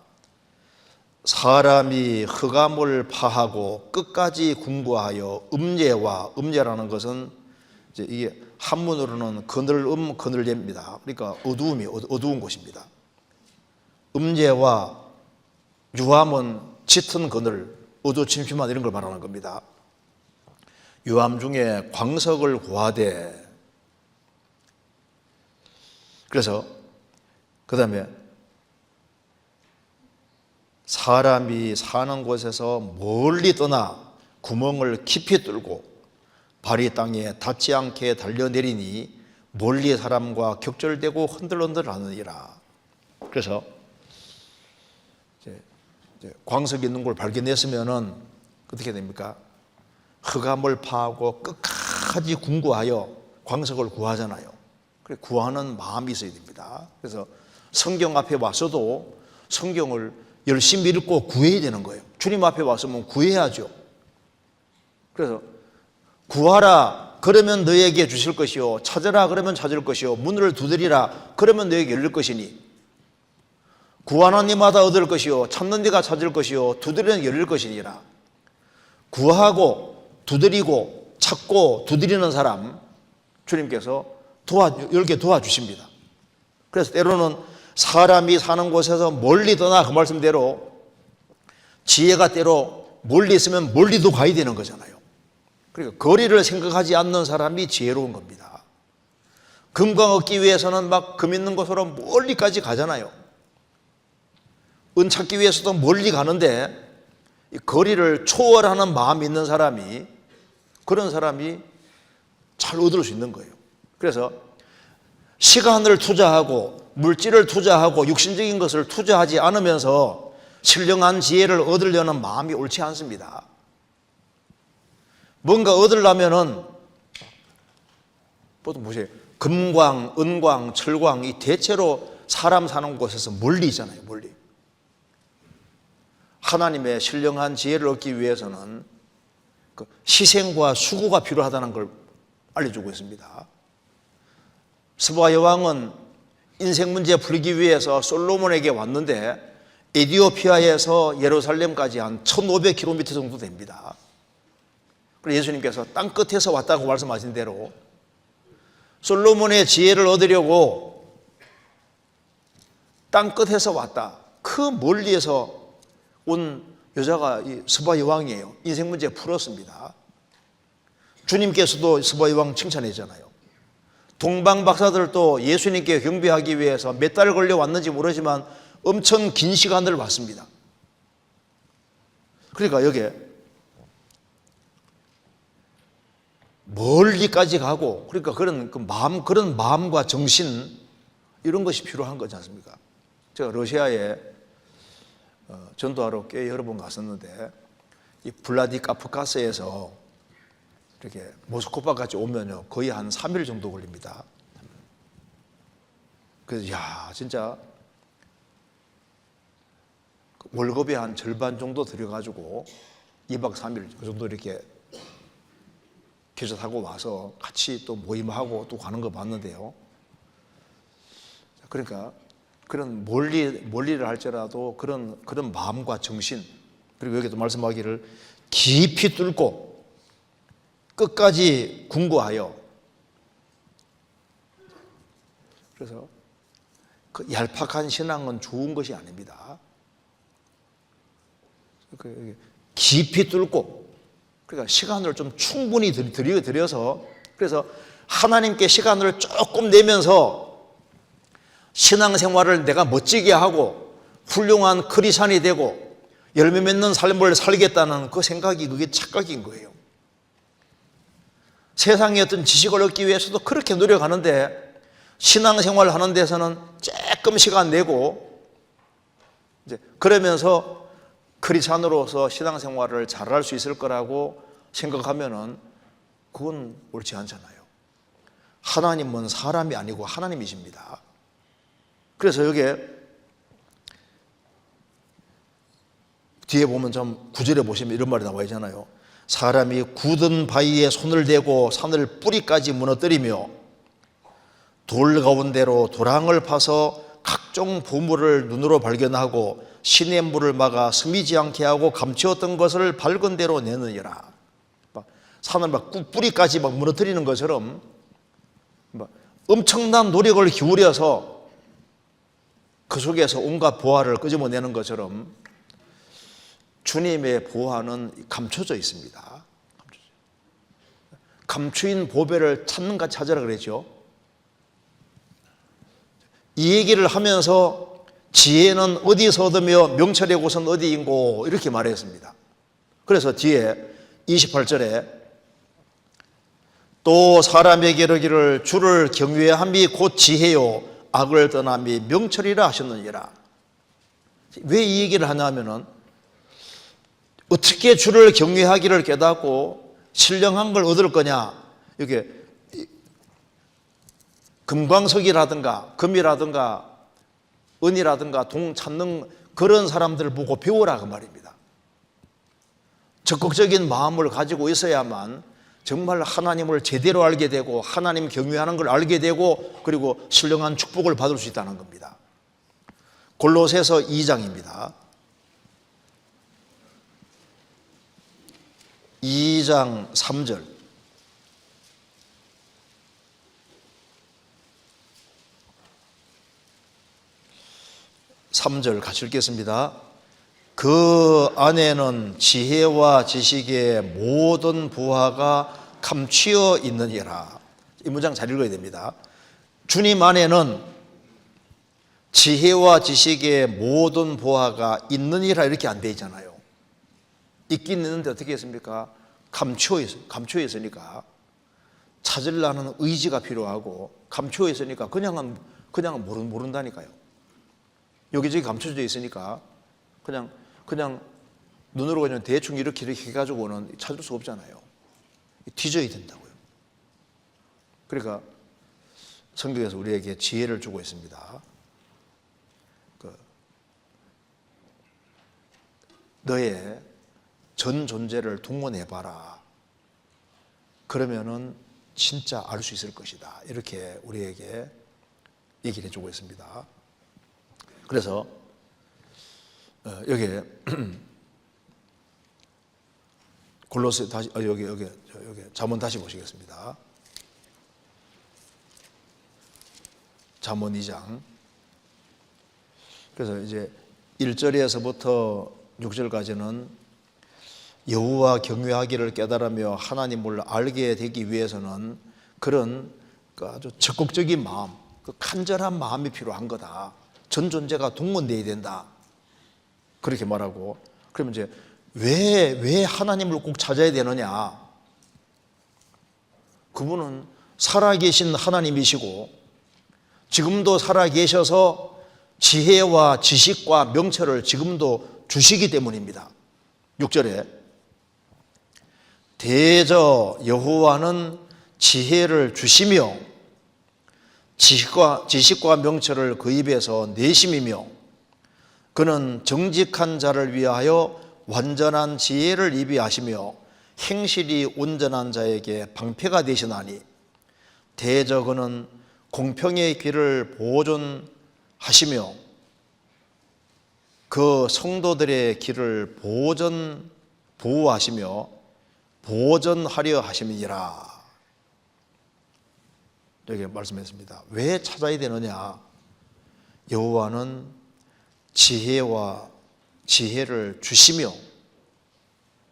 사람이 흑암을 파하고 끝까지 궁구하여 음예라는 것은 이제 이게 한문으로는 그늘입니다. 그러니까 어두운 곳입니다. 음예와 유암은 짙은 그늘, 어두침침한 이런 걸 말하는 겁니다. 유암 중에 광석을 구하되, 그래서 그 다음에 사람이 사는 곳에서 멀리 떠나 구멍을 깊이 뚫고 발이 땅에 닿지 않게 달려내리니 멀리 사람과 격절되고 흔들흔들 하느니라. 그래서 이제 광석이 있는 걸 발견했으면은 어떻게 됩니까? 흑암을 파하고 끝까지 궁구하여 광석을 구하잖아요. 그래, 구하는 마음이 있어야 됩니다. 그래서 성경 앞에 와서도 성경을 열심히 읽고 구해야 되는 거예요. 주님 앞에 왔으면 구해야죠. 그래서 구하라 그러면 너에게 주실 것이요, 찾으라 그러면 찾을 것이요, 문을 두드리라 그러면 너에게 열릴 것이니, 구하는 이마다 얻을 것이요, 찾는 데가 찾을 것이요, 두드리는 열릴 것이니라. 구하고 두드리고 찾고 두드리는 사람 주님께서 열게 도와주십니다. 그래서 때로는 사람이 사는 곳에서 멀리 떠나 그 말씀대로 지혜가 때로 멀리 있으면 멀리도 가야 되는 거잖아요. 그러니까 거리를 생각하지 않는 사람이 지혜로운 겁니다. 금광 얻기 위해서는 막 금 있는 곳으로 멀리까지 가잖아요. 은 찾기 위해서도 멀리 가는데 거리를 초월하는 마음이 있는 사람이, 그런 사람이 잘 얻을 수 있는 거예요. 그래서 시간을 투자하고 물질을 투자하고 육신적인 것을 투자하지 않으면서 신령한 지혜를 얻으려는 마음이 옳지 않습니다. 뭔가 얻으려면은 보통 보세요. 금광, 은광, 철광 이 대체로 사람 사는 곳에서 멀리 있잖아요. 멀리. 하나님의 신령한 지혜를 얻기 위해서는 그 희생과 수고가 필요하다는 걸 알려주고 있습니다. 스바 여왕은 인생 문제 풀기 위해서 솔로몬에게 왔는데 에티오피아에서 예루살렘까지 한 1500km 정도 됩니다. 그래서 예수님께서 땅 끝에서 왔다고 말씀하신 대로 솔로몬의 지혜를 얻으려고 땅 끝에서 왔다. 그 멀리에서 온 여자가 이 스바 여왕이에요. 인생 문제 풀었습니다. 주님께서도 스바 여왕 칭찬했잖아요. 동방 박사들도 예수님께 경배하기 위해서 몇 달 걸려 왔는지 모르지만 엄청 긴 시간을 왔습니다. 그러니까 여기에 멀리까지 가고, 그러니까 그런 마음과 정신 이런 것이 필요한 거지 않습니까? 제가 러시아에 전도하러 꽤 여러 번 갔었는데 이 블라디카프카스에서 이렇게 모스크바까지 오면요 거의 한 3일 정도 걸립니다. 그래서 진짜 월급의 한 절반 정도 들여가지고 2박 3일 그 정도 이렇게 기차 타고 와서 같이 또 모임하고 또 가는 거 봤는데요. 그러니까 그런 멀리를 할지라도 그런 마음과 정신, 그리고 여기도 말씀하기를 깊이 뚫고 끝까지 궁구하여, 그래서 그 얄팍한 신앙은 좋은 것이 아닙니다. 깊이 뚫고, 그러니까 시간을 좀 충분히 들여서, 그래서 하나님께 시간을 조금 내면서 신앙생활을 내가 멋지게 하고 훌륭한 크리스찬이 되고 열매 맺는 삶을 살겠다는 그 생각이, 그게 착각인 거예요. 세상의 어떤 지식을 얻기 위해서도 그렇게 노력하는데 신앙생활을 하는 데서는 조금 시간 내고 이제 그러면서 크리스찬으로서 신앙생활을 잘할 수 있을 거라고 생각하면은 그건 옳지 않잖아요. 하나님은 사람이 아니고 하나님이십니다. 그래서 여기에 뒤에 보면 좀 9절에 보시면 이런 말이 나와 있잖아요. 사람이 굳은 바위에 손을 대고 산을 뿌리까지 무너뜨리며 돌 가운데로 도랑을 파서 각종 보물을 눈으로 발견하고 시냇 물을 막아 스미지 않게 하고 감추었던 것을 밝은 대로 내느니라. 산을 막 뿌리까지 막 무너뜨리는 것처럼 엄청난 노력을 기울여서 그 속에서 온갖 보화를 끄집어내는 것처럼 주님의 보화는 감춰져 있습니다. 감추인 보배를 찾으라 그랬죠. 이 얘기를 하면서 지혜는 어디서 얻으며 명철의 곳은 어디인고 이렇게 말했습니다. 그래서 뒤에 28절에 또 사람에게 이르기를 주를 경외함이 곧 지혜요 악을 떠남이 명철이라 하셨느니라. 왜 이 얘기를 하냐면은 어떻게 주를 경외하기를 깨닫고 신령한 걸 얻을 거냐, 이게 금광석이라든가 금이라든가 은이라든가 동 찾는 그런 사람들을 보고 배우라 그 말입니다. 적극적인 마음을 가지고 있어야만 정말 하나님을 제대로 알게 되고 하나님 경외하는 걸 알게 되고 그리고 신령한 축복을 받을 수 있다는 겁니다. 골로새서 2장입니다. 2장 3절. 3절 같이 읽겠습니다. 그 안에는 지혜와 지식의 모든 부하가 감추어 있느니라. 이 문장 잘 읽어야 됩니다. 주님 안에는 지혜와 지식의 모든 부하가 있느니라 이렇게 안 돼 있잖아요. 있긴 있는데 어떻게 했습니까? 감추어 있으니까 찾으려는 의지가 필요하고 감추어 있으니까 그냥은 모른다니까요. 여기저기 감춰져 있으니까 그냥 눈으로 그냥 대충 이렇게 해가지고는 찾을 수 없잖아요. 뒤져야 된다고요. 그러니까 성경에서 우리에게 지혜를 주고 있습니다. 너의 전 존재를 동원해봐라. 그러면은 진짜 알 수 있을 것이다. 이렇게 우리에게 얘기를 해주고 있습니다. 그래서 여기 골로새 다시 여기 잠언 다시 보시겠습니다. 잠언 2장. 그래서 이제 1절에서부터 6절까지는 여호와 경외하기를 깨달으며 하나님을 알게 되기 위해서는 그런 아주 적극적인 마음, 그 간절한 마음이 필요한 거다. 전 존재가 동원되어야 된다. 그렇게 말하고, 그러면 이제 왜 하나님을 꼭 찾아야 되느냐? 그분은 살아계신 하나님이시고 지금도 살아계셔서 지혜와 지식과 명철을 지금도 주시기 때문입니다. 6절에 대저 여호와는 지혜를 주시며 지식과 명철을 그 입에서 내심이며 그는 정직한 자를 위하여 완전한 지혜를 입이 하시며 행실이 온전한 자에게 방패가 되시나니 대저그는 공평의 길을 보존하시며 그 성도들의 길을 보호하시며 보전하려 하심이니라. 이렇게 말씀했습니다. 왜 찾아야 되느냐? 여호와는 지혜를 주시며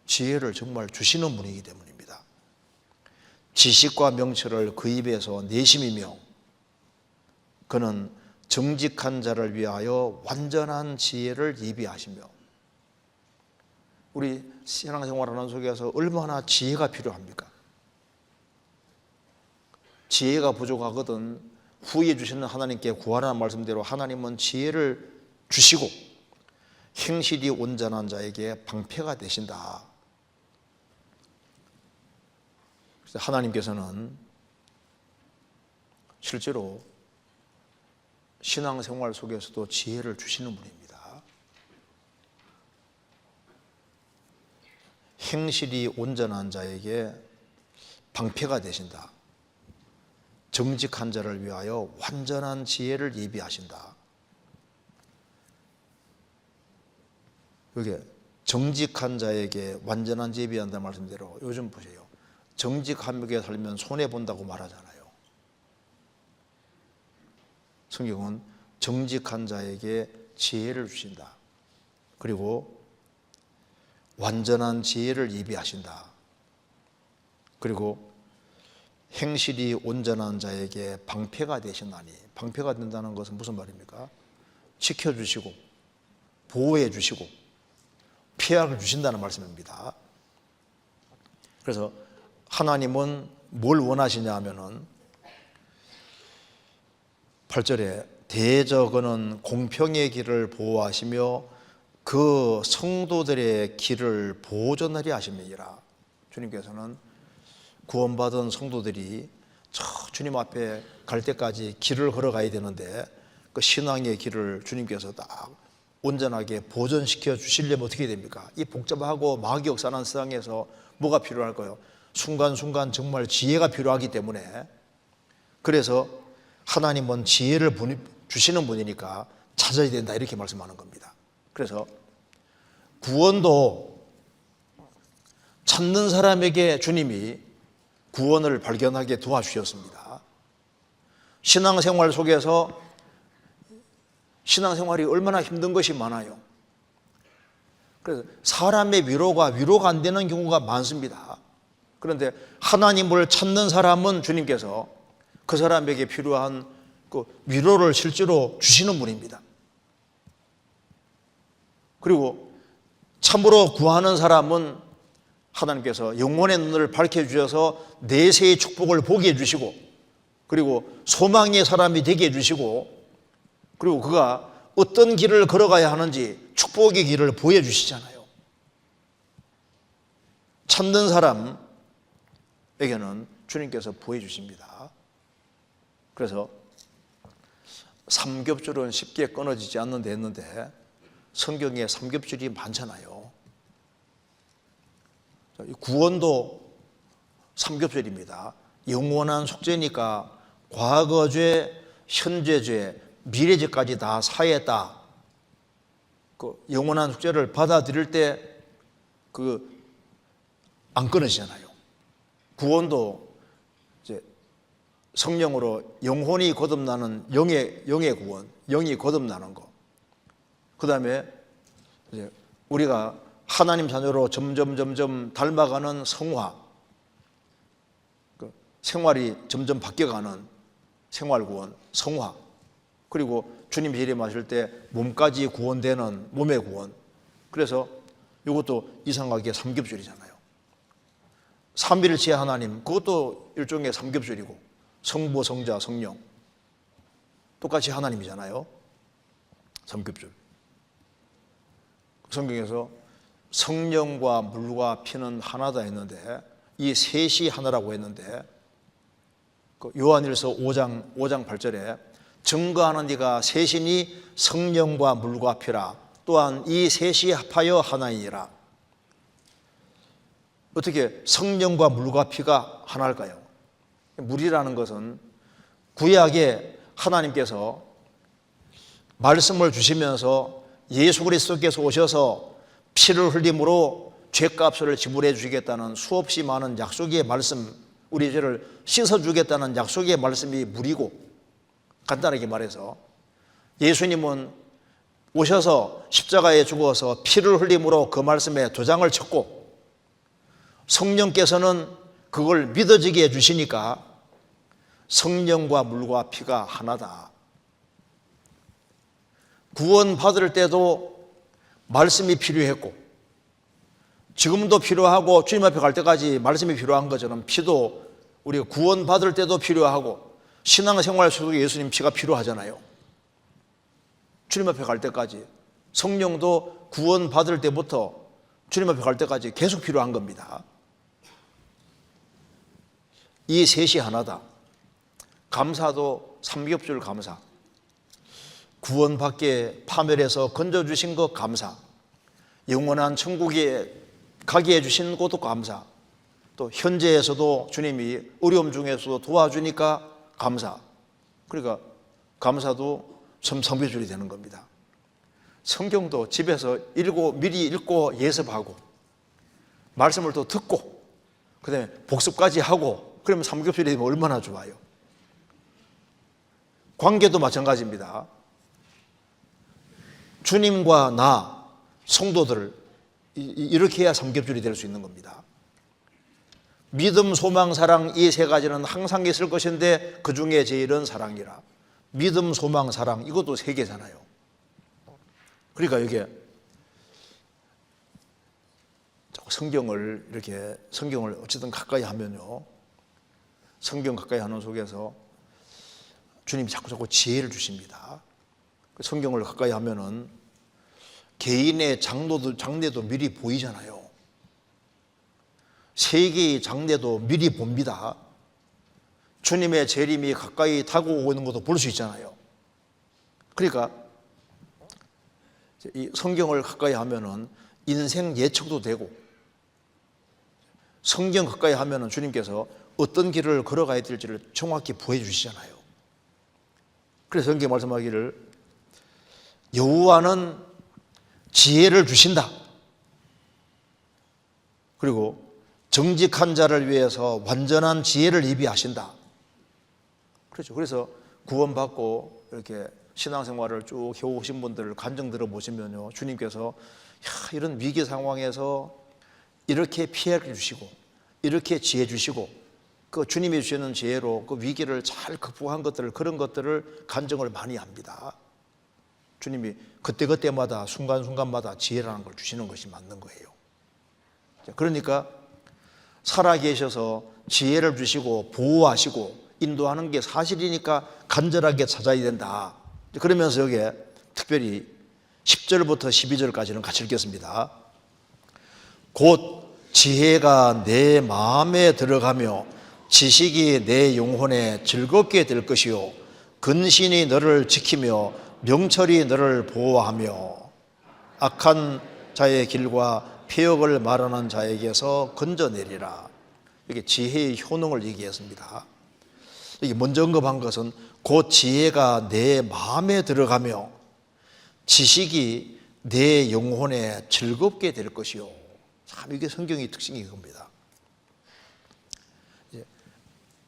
지혜를 정말 주시는 분이기 때문입니다. 지식과 명철을 그 입에서 내심이며 그는 정직한 자를 위하여 완전한 지혜를 예비하시며. 우리 신앙생활하는 속에서 얼마나 지혜가 필요합니까? 지혜가 부족하거든 후에 주시는 하나님께 구하라는 말씀대로 하나님은 지혜를 주시고 행실이 온전한 자에게 방패가 되신다. 그래서 하나님께서는 실제로 신앙생활 속에서도 지혜를 주시는 분입니다. 행실이 온전한 자에게 방패가 되신다. 정직한 자를 위하여 완전한 지혜를 예비하신다. 여기 정직한 자에게 완전한 지혜 예비한다는 말씀대로 요즘 보세요. 정직하게 살면 손해본다고 말하잖아요. 성경은 정직한 자에게 지혜를 주신다. 그리고 완전한 지혜를 예비하신다. 그리고 행실이 온전한 자에게 방패가 되시나니. 방패가 된다는 것은 무슨 말입니까? 지켜주시고 보호해 주시고 피해를 주신다는 말씀입니다. 그래서 하나님은 뭘 원하시냐 하면은 8절에 대저그는 공평의 길을 보호하시며 그 성도들의 길을 보존하려 하심이니라. 주님께서는 구원받은 성도들이 저 주님 앞에 갈 때까지 길을 걸어가야 되는데 그 신앙의 길을 주님께서 딱 온전하게 보존시켜 주시려면 어떻게 됩니까? 이 복잡하고 마귀 역사하는 세상에서 뭐가 필요할까요? 순간순간 정말 지혜가 필요하기 때문에, 그래서 하나님은 지혜를 주시는 분이니까 찾아야 된다 이렇게 말씀하는 겁니다. 그래서 구원도 찾는 사람에게 주님이 구원을 발견하게 도와주셨습니다. 신앙생활 속에서 신앙생활이 얼마나 힘든 것이 많아요. 그래서 사람의 위로가 안 되는 경우가 많습니다. 그런데 하나님을 찾는 사람은 주님께서 그 사람에게 필요한 그 위로를 실제로 주시는 분입니다. 그리고 참으로 구하는 사람은 하나님께서 영혼의 눈을 밝혀주셔서 내세의 축복을 보게 해주시고, 그리고 소망의 사람이 되게 해주시고, 그리고 그가 어떤 길을 걸어가야 하는지 축복의 길을 보여주시잖아요. 찾는 사람에게는 주님께서 보여주십니다. 그래서 삼겹줄은 쉽게 끊어지지 않는데 했는데 성경에 삼겹줄이 많잖아요. 구원도 삼겹줄입니다. 영원한 속죄니까 과거죄, 현재죄, 미래죄까지 다 사했다. 그 영원한 속죄를 받아들일 때 안 끊어지잖아요. 구원도 이제 성령으로 영혼이 거듭나는 영의 구원, 영이 거듭나는 거. 그 다음에 이제 우리가 하나님 자녀로 점점 닮아가는 성화, 생활이 점점 바뀌어가는 생활구원, 성화. 그리고 주님 재림하실 때 몸까지 구원되는 몸의 구원. 그래서 이것도 이상하게 삼겹줄이잖아요. 삼위일체 하나님, 그것도 일종의 삼겹줄이고, 성부, 성자, 성령 똑같이 하나님이잖아요. 삼겹줄. 성경에서 성령과 물과 피는 하나다 했는데 이 셋이 하나라고 했는데, 요한일서 5장 8절에 증거하는 이가 셋이니 성령과 물과 피라. 또한 이 셋이 합하여 하나이니라. 어떻게 성령과 물과 피가 하나일까요? 물이라는 것은 구약에 하나님께서 말씀을 주시면서 예수 그리스도께서 오셔서 피를 흘림으로 죄값을 지불해 주시겠다는 수없이 많은 약속의 말씀, 우리 죄를 씻어주겠다는 약속의 말씀이 물이고, 간단하게 말해서 예수님은 오셔서 십자가에 죽어서 피를 흘림으로 그 말씀에 도장을 쳤고, 성령께서는 그걸 믿어지게 해주시니까 성령과 물과 피가 하나다. 구원받을 때도 말씀이 필요했고, 지금도 필요하고, 주님 앞에 갈 때까지 말씀이 필요한 것처럼 피도 우리가 구원받을 때도 필요하고, 신앙생활 속에 예수님 피가 필요하잖아요. 주님 앞에 갈 때까지, 성령도 구원받을 때부터 주님 앞에 갈 때까지 계속 필요한 겁니다. 이 셋이 하나다. 감사도 삼겹줄 감사, 구원받게 파멸해서 건져주신 것 감사, 영원한 천국에 가게 해주신 것도 감사, 또 현재에서도 주님이 어려움 중에서도 도와주니까 감사. 그러니까 감사도 삼겹줄이 되는 겁니다. 성경도 집에서 미리 읽고 예습하고, 말씀을 또 듣고, 그 다음에 복습까지 하고, 그러면 삼겹줄이 되면 얼마나 좋아요. 관계도 마찬가지입니다. 주님과 나, 성도들, 이렇게 해야 삼겹줄이 될 수 있는 겁니다. 믿음, 소망, 사랑, 이 세 가지는 항상 있을 것인데 그 중에 제일은 사랑이라. 믿음, 소망, 사랑, 이것도 세 개잖아요. 그러니까 이게 성경을 어쨌든 가까이 하면요, 성경 가까이 하는 속에서 주님이 자꾸 지혜를 주십니다. 성경을 가까이 하면은 개인의 장래도 미리 보이잖아요. 세계의 장래도 미리 봅니다. 주님의 재림이 가까이 다가오고 있는 것도 볼 수 있잖아요. 그러니까 이 성경을 가까이 하면은 인생 예측도 되고, 성경 가까이 하면은 주님께서 어떤 길을 걸어가야 될지를 정확히 보여주시잖아요. 그래서 성경 말씀하기를 여호와는 지혜를 주신다. 그리고 정직한 자를 위해서 완전한 지혜를 예비하신다. 그렇죠. 그래서 구원받고 이렇게 신앙생활을 쭉 해오신 분들을 간증 들어보시면요, 주님께서 이런 위기 상황에서 이렇게 피해를 주시고, 이렇게 지혜 주시고, 그 주님이 주시는 지혜로 그 위기를 잘 극복한 것들을, 그런 것들을 간증을 많이 합니다. 주님이 그때그때마다 순간순간마다 지혜라는 걸 주시는 것이 맞는 거예요. 그러니까 살아계셔서 지혜를 주시고 보호하시고 인도하는 게 사실이니까 간절하게 찾아야 된다. 그러면서 여기에 특별히 10절부터 12절까지는 같이 읽겠습니다. 곧 지혜가 내 마음에 들어가며 지식이 내 영혼에 즐겁게 될 것이요, 근신이 너를 지키며 명철이 너를 보호하며 악한 자의 길과 폐역을 말하는 자에게서 건져내리라. 이게 지혜의 효능을 얘기했습니다. 이게 먼저 언급한 것은 곧 지혜가 내 마음에 들어가며 지식이 내 영혼에 즐겁게 될 것이요. 참 이게 성경의 특징이 이겁니다.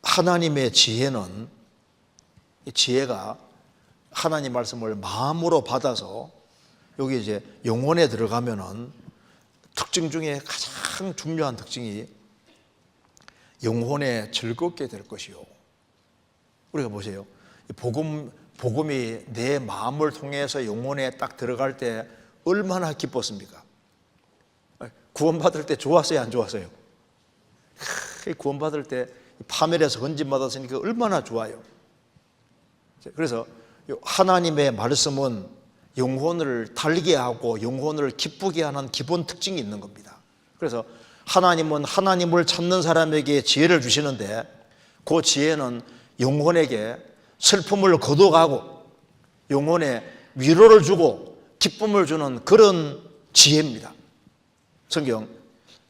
하나님의 지혜는, 지혜가 하나님 말씀을 마음으로 받아서 여기 이제 영혼에 들어가면은 특징 중에 가장 중요한 특징이 영혼에 즐겁게 될 것이요. 우리가 보세요. 복음이 내 마음을 통해서 영혼에 딱 들어갈 때 얼마나 기뻤습니까? 구원받을 때 좋았어요, 안 좋았어요? 구원받을 때 파멸에서 건짐받았으니까 얼마나 좋아요. 그래서 하나님의 말씀은 영혼을 달게 하고 영혼을 기쁘게 하는 기본 특징이 있는 겁니다. 그래서 하나님은 하나님을 찾는 사람에게 지혜를 주시는데, 그 지혜는 영혼에게 슬픔을 거둬가고 영혼에 위로를 주고 기쁨을 주는 그런 지혜입니다. 성경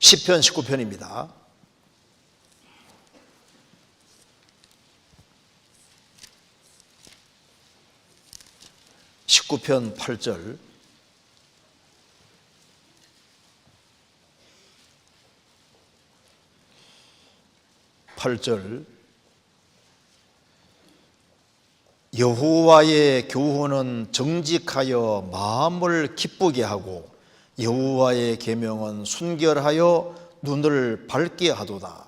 시편 19편입니다. (19편) 8절. 여호와의 교훈은 정직하여 마음을 기쁘게 하고 여호와의 계명은 순결하여 눈을 밝게 하도다.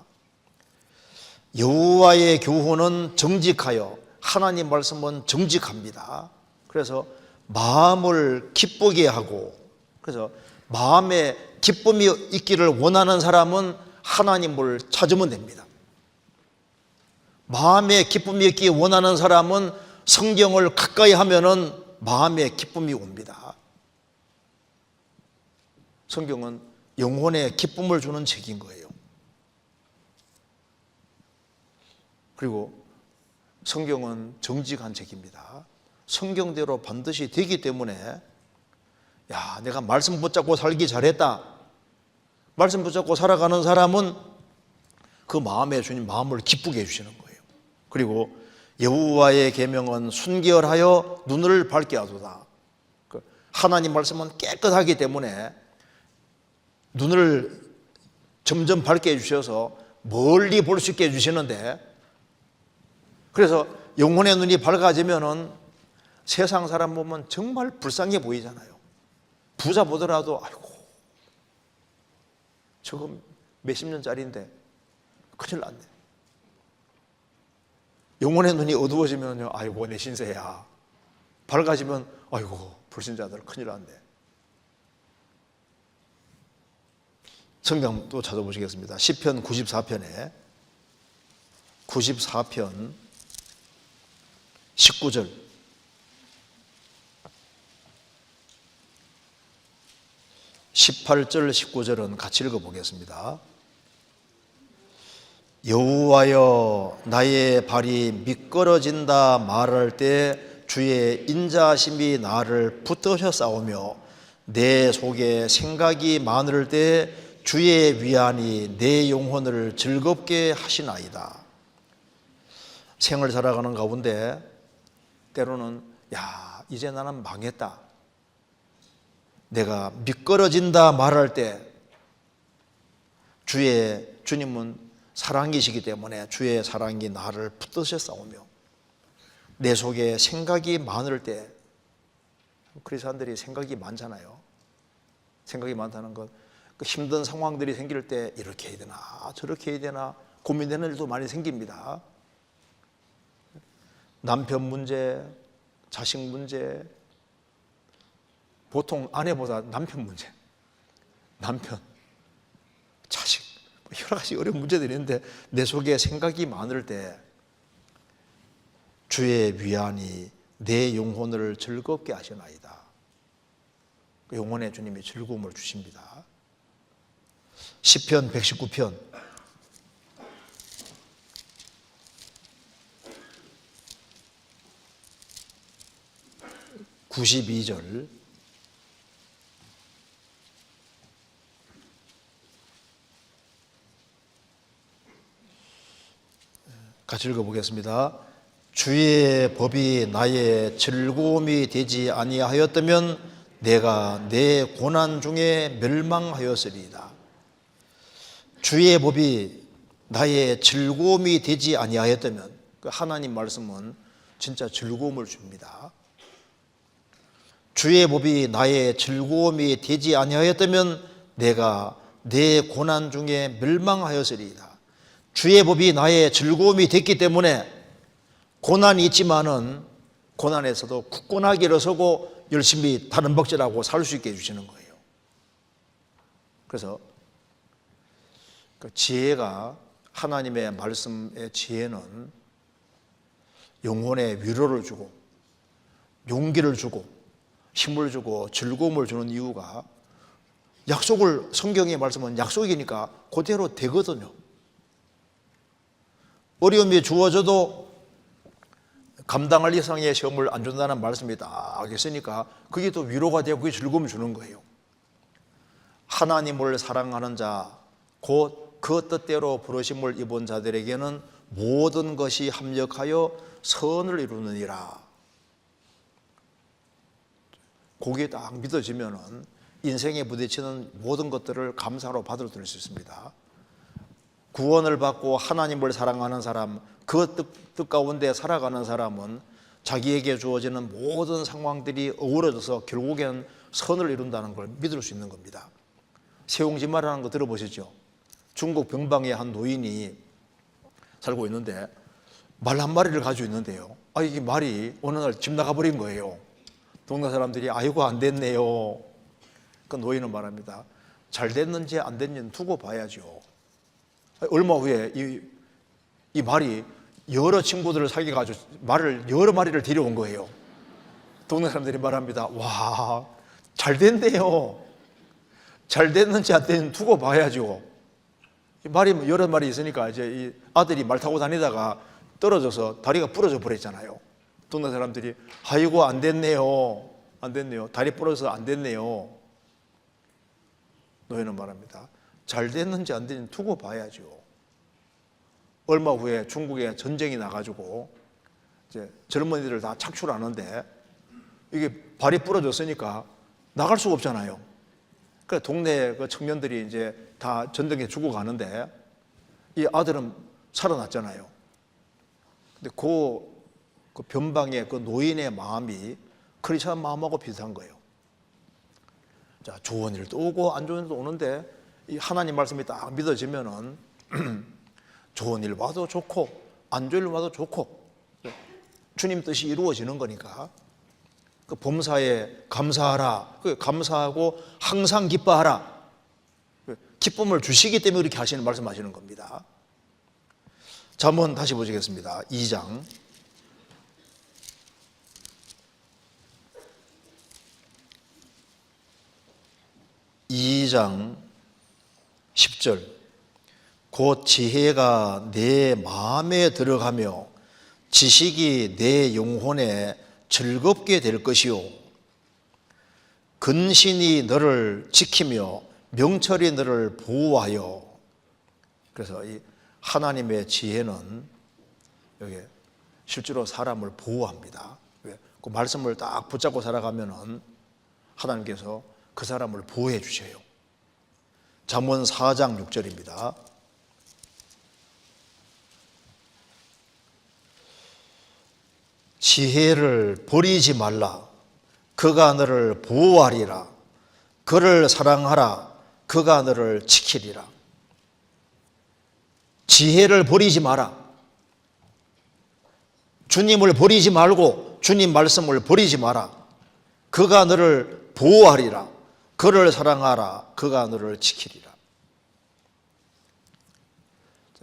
여호와의 교훈은 정직하여, 하나님 말씀은 정직합니다. 그래서 마음을 기쁘게 하고, 그래서 마음에 기쁨이 있기를 원하는 사람은 하나님을 찾으면 됩니다. 마음에 기쁨이 있기 원하는 사람은 성경을 가까이 하면은 마음에 기쁨이 옵니다. 성경은 영혼에 기쁨을 주는 책인 거예요. 그리고 성경은 정직한 책입니다. 성경대로 반드시 되기 때문에, 야, 내가 말씀 붙잡고 살기 잘했다, 말씀 붙잡고 살아가는 사람은 그 마음에 주님 마음을 기쁘게 해주시는 거예요. 그리고 여호와의 계명은 순결하여 눈을 밝게 하도다. 하나님 말씀은 깨끗하기 때문에 눈을 점점 밝게 해주셔서 멀리 볼 수 있게 해주시는데, 그래서 영혼의 눈이 밝아지면은 세상 사람 보면 정말 불쌍해 보이잖아요. 부자 보더라도 아이고 저거 몇십 년짜리인데 큰일 났네. 영혼의 눈이 어두워지면요, 아이고 내 신세야. 밝아지면 아이고 불신자들 큰일 났네. 성경 또 찾아보시겠습니다. 시편 94편에 94편 19절. (18절) (19절은) 같이 읽어보겠습니다. 여호와여, 나의 발이 미끄러진다 말할 때 주의 인자하심이 나를 붙드셔 싸우며 내 속에 생각이 많을 때 주의 위안이 내 영혼을 즐겁게 하시나이다. 생을 살아가는 가운데 때로는 야, 이제 나는 망했다, 내가 미끄러진다 말할 때 주님은 사랑이시기 때문에 주의 사랑이 나를 붙드셔 싸우며 내 속에 생각이 많을 때, 그리스도인들이 생각이 많잖아요. 생각이 많다는 것, 그 힘든 상황들이 생길 때 이렇게 해야 되나 저렇게 해야 되나 고민되는 일도 많이 생깁니다. 남편 문제, 자식 문제, 보통 아내보다 남편 문제, 남편, 자식, 여러 가지 어려운 문제들이 있는데 내 속에 생각이 많을 때 주의 위안이 내 영혼을 즐겁게 하시나이다. 영혼의 주님이 즐거움을 주십니다. 시편 119편 92절. 같이 읽어보겠습니다. 주의 법이 나의 즐거움이 되지 아니하였다면 내가 내 고난 중에 멸망하였으리이다. 주의 법이 나의 즐거움이 되지 아니하였다면, 하나님 말씀은 진짜 즐거움을 줍니다. 주의 법이 나의 즐거움이 되지 아니하였다면 내가 내 고난 중에 멸망하였으리이다. 주의 법이 나의 즐거움이 됐기 때문에 고난이 있지만은 고난에서도 굳건하게 일어서고 열심히 다른 박질하고 살 수 있게 해주시는 거예요. 그래서 그 지혜가, 하나님의 말씀의 지혜는 영혼의 위로를 주고 용기를 주고 힘을 주고 즐거움을 주는 이유가, 약속을, 성경의 말씀은 약속이니까 그대로 되거든요. 어려움이 주어져도 감당할 이상의 시험을 안 준다는 말씀이 딱 있으니까 그게 또 위로가 되고 그게 즐거움을 주는 거예요. 하나님을 사랑하는 자, 곧 그 뜻대로 부르심을 입은 자들에게는 모든 것이 합력하여 선을 이루느니라. 그게 딱 믿어지면은 인생에 부딪히는 모든 것들을 감사로 받아들일 수 있습니다. 구원을 받고 하나님을 사랑하는 사람, 그 뜻 가운데 살아가는 사람은 자기에게 주어지는 모든 상황들이 어우러져서 결국에는 선을 이룬다는 걸 믿을 수 있는 겁니다. 세옹지마라는 거 들어보셨죠? 중국 병방에 한 노인이 살고 있는데 말 한 마리를 가지고 있는데요. 이게 말이 어느 날 집 나가버린 거예요. 동네 사람들이 아이고 안 됐네요. 그 노인은 말합니다. 잘 됐는지 안 됐는지 두고 봐야죠. 얼마 후에 이 말이 여러 친구들을 사귀어가지고 말을 여러 마리를 데려온 거예요. 동네 사람들이 말합니다. 와, 잘 됐네요. 잘 됐는지 안 됐는지 두고 봐야죠. 말이 여러 마리 있으니까 이제 이 아들이 말 타고 다니다가 떨어져서 다리가 부러져 버렸잖아요. 동네 사람들이 아이고 안 됐네요. 안 됐네요. 다리 부러져서 안 됐네요. 노인은 말합니다. 잘 됐는지 안 됐는지 두고 봐야죠. 얼마 후에 중국에 전쟁이 나가지고 이제 젊은이들 다 착출하는데 이게 발이 부러졌으니까 나갈 수가 없잖아요. 그래서 동네 그 청년들이 이제 다 전쟁에 죽어가는데 이 아들은 살아났잖아요. 근데 그 변방의 그 노인의 마음이 크리스찬 마음하고 비슷한 거예요. 자, 좋은 일도 오고 안 좋은 일도 오는데 이 하나님 말씀이 딱 믿어지면은 좋은 일 와도 좋고 안 좋은 일 와도 좋고 주님 뜻이 이루어지는 거니까 그 범사에 감사하라. 그 감사하고 항상 기뻐하라. 기쁨을 주시기 때문에 이렇게 하시는 말씀하시는 겁니다. 자, 한번 다시 보시겠습니다. 2장 10절 곧 지혜가 내 마음에 들어가며 지식이 내 영혼에 즐겁게 될 것이요 근신이 너를 지키며 명철이 너를 보호하여. 그래서 이 하나님의 지혜는 여기 실제로 사람을 보호합니다. 왜? 그 말씀을 딱 붙잡고 살아가면은 하나님께서 그 사람을 보호해 주셔요. 잠언 4장 6절입니다. 지혜를 버리지 말라. 그가 너를 보호하리라. 그를 사랑하라. 그가 너를 지키리라. 지혜를 버리지 마라. 주님을 버리지 말고 주님 말씀을 버리지 마라. 그가 너를 보호하리라. 그를 사랑하라. 그가 너를 지키리라.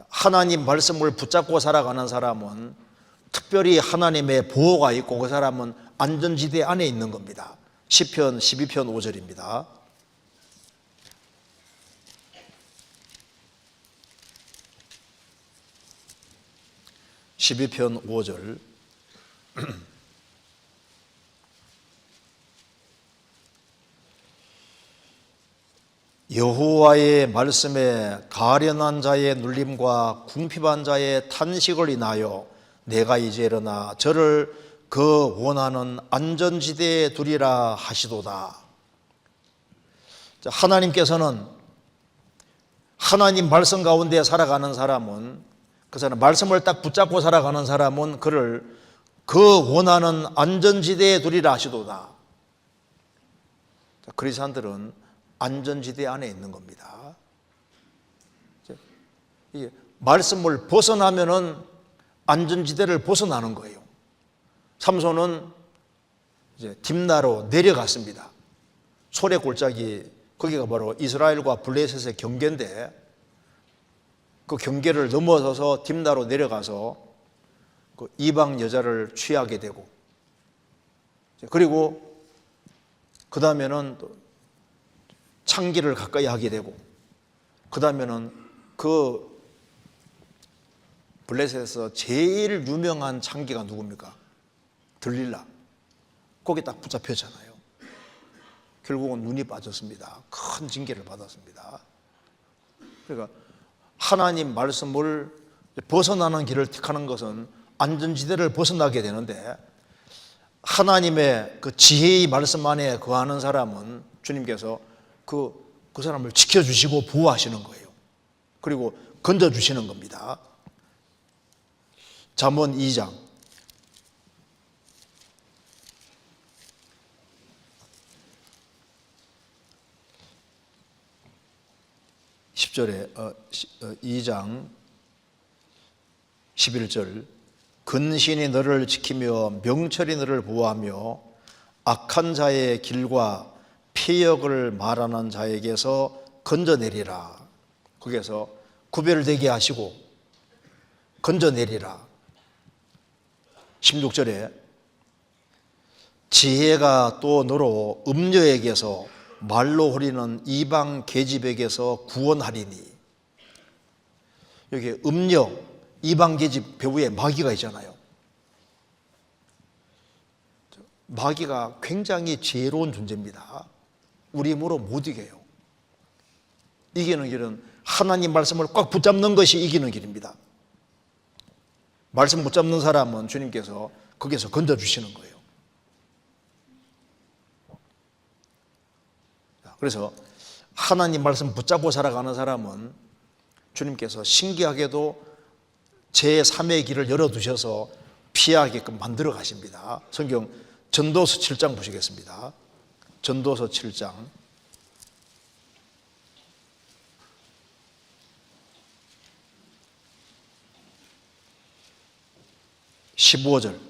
하나님 말씀을 붙잡고 살아가는 사람은 특별히 하나님의 보호가 있고 그 사람은 안전지대 안에 있는 겁니다. 시편 12편 5절입니다. (12편) 5절 여호와의 말씀에 가련한 자의 눌림과 궁핍한 자의 탄식을 인하여 내가 이제 일어나 저를 그 원하는 안전지대에 두리라 하시도다. 하나님께서는 하나님 말씀 가운데 살아가는 사람은 그 사람 말씀을 딱 붙잡고 살아가는 사람은 그를 그 원하는 안전지대에 두리라 하시도다. 그리스도인들은 안전지대 안에 있는 겁니다. 이 말씀을 벗어나면은 안전지대를 벗어나는 거예요. 삼손은 이제 딥나로 내려갔습니다. 소래 골짜기, 거기가 바로 이스라엘과 블레셋의 경계인데 그 경계를 넘어서서 딥나로 내려가서 그 이방 여자를 취하게 되고, 그리고 그 다음에는 또 창기를 가까이 하게 되고, 그 다음에는 그 블레셋에서 제일 유명한 창기가 누굽니까? 들릴라. 거기 딱 붙잡혔잖아요. 결국은 눈이 빠졌습니다. 큰 징계를 받았습니다. 그러니까 하나님 말씀을 벗어나는 길을 택하는 것은 안전지대를 벗어나게 되는데, 하나님의 그 지혜의 말씀 안에 거하는 사람은 주님께서 그 사람을 지켜주시고 보호하시는 거예요. 그리고 건져주시는 겁니다. 잠언 2장 10절에 2장 11절, 근신이 너를 지키며 명철이 너를 보호하며 악한 자의 길과 폐역을 말하는 자에게서 건져내리라. 거기에서 구별되게 하시고 건져내리라. 16절에 지혜가 또 너로 음녀에게서 말로 홀리는 이방 계집에게서 구원하리니. 여기 음녀, 이방 계집 배후에 마귀가 있잖아요. 마귀가 굉장히 지혜로운 존재입니다. 우리 힘으로 못 이겨요. 이기는 길은 하나님 말씀을 꽉 붙잡는 것이 이기는 길입니다. 말씀 붙잡는 사람은 주님께서 거기서 건져주시는 거예요. 그래서 하나님 말씀 붙잡고 살아가는 사람은 주님께서 신기하게도 제3의 길을 열어두셔서 피하게끔 만들어 가십니다. 성경 전도서 7장 보시겠습니다. 전도서 7장 15절.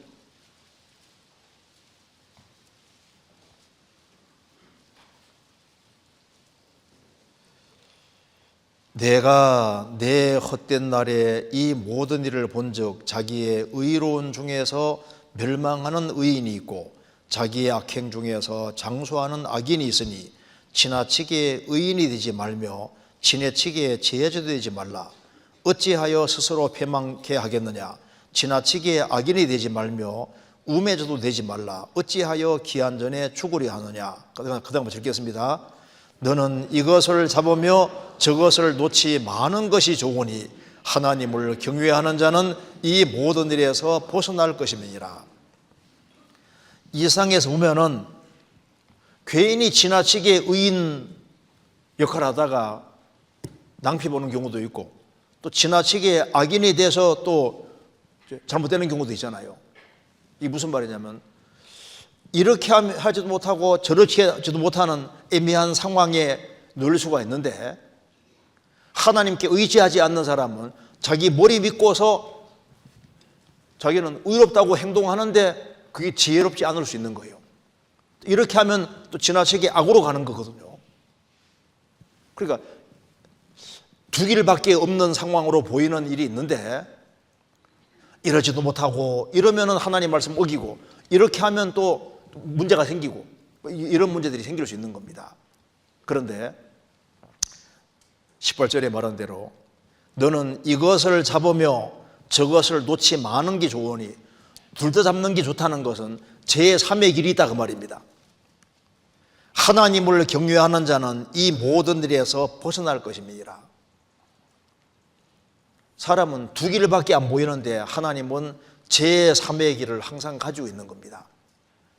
내가 내 헛된 날에 이 모든 일을 본즉 자기의 의로운 중에서 멸망하는 의인이 있고 자기의 악행 중에서 장수하는 악인이 있으니 지나치게 의인이 되지 말며 지나치게 제자도 되지 말라. 어찌하여 스스로 패망케 하겠느냐. 지나치게 악인이 되지 말며 우매자도 되지 말라. 어찌하여 기한 전에 죽으려 하느냐. 그 다음 읽겠습니다. 너는 이것을 잡으며 저것을 놓지 마는 것이 좋으니 하나님을 경외하는 자는 이 모든 일에서 벗어날 것임이니라. 이 상에서 보면은 괜히 지나치게 의인 역할을 하다가 낭피 보는 경우도 있고, 또 지나치게 악인이 돼서 또 잘못되는 경우도 있잖아요. 이게 무슨 말이냐면, 이렇게 하지도 못하고 저렇게 하지도 못하는 애매한 상황에 놓일 수가 있는데, 하나님께 의지하지 않는 사람은 자기 머리 믿고서 자기는 의롭다고 행동하는데 그게 지혜롭지 않을 수 있는 거예요. 이렇게 하면 또 지나치게 악으로 가는 거거든요. 그러니까 두 길밖에 없는 상황으로 보이는 일이 있는데, 이러지도 못하고 이러면 하나님 말씀 어기고, 이렇게 하면 또 문제가 생기고, 이런 문제들이 생길 수 있는 겁니다. 그런데 18절에 말한 대로 너는 이것을 잡으며 저것을 놓지 마는 게 좋으니, 둘 다 잡는 게 좋다는 것은 제3의 길이 있다 그 말입니다. 하나님을 경외하는 자는 이 모든 일에서 벗어날 것입니다. 사람은 두 길밖에 안 보이는데 하나님은 제3의 길을 항상 가지고 있는 겁니다.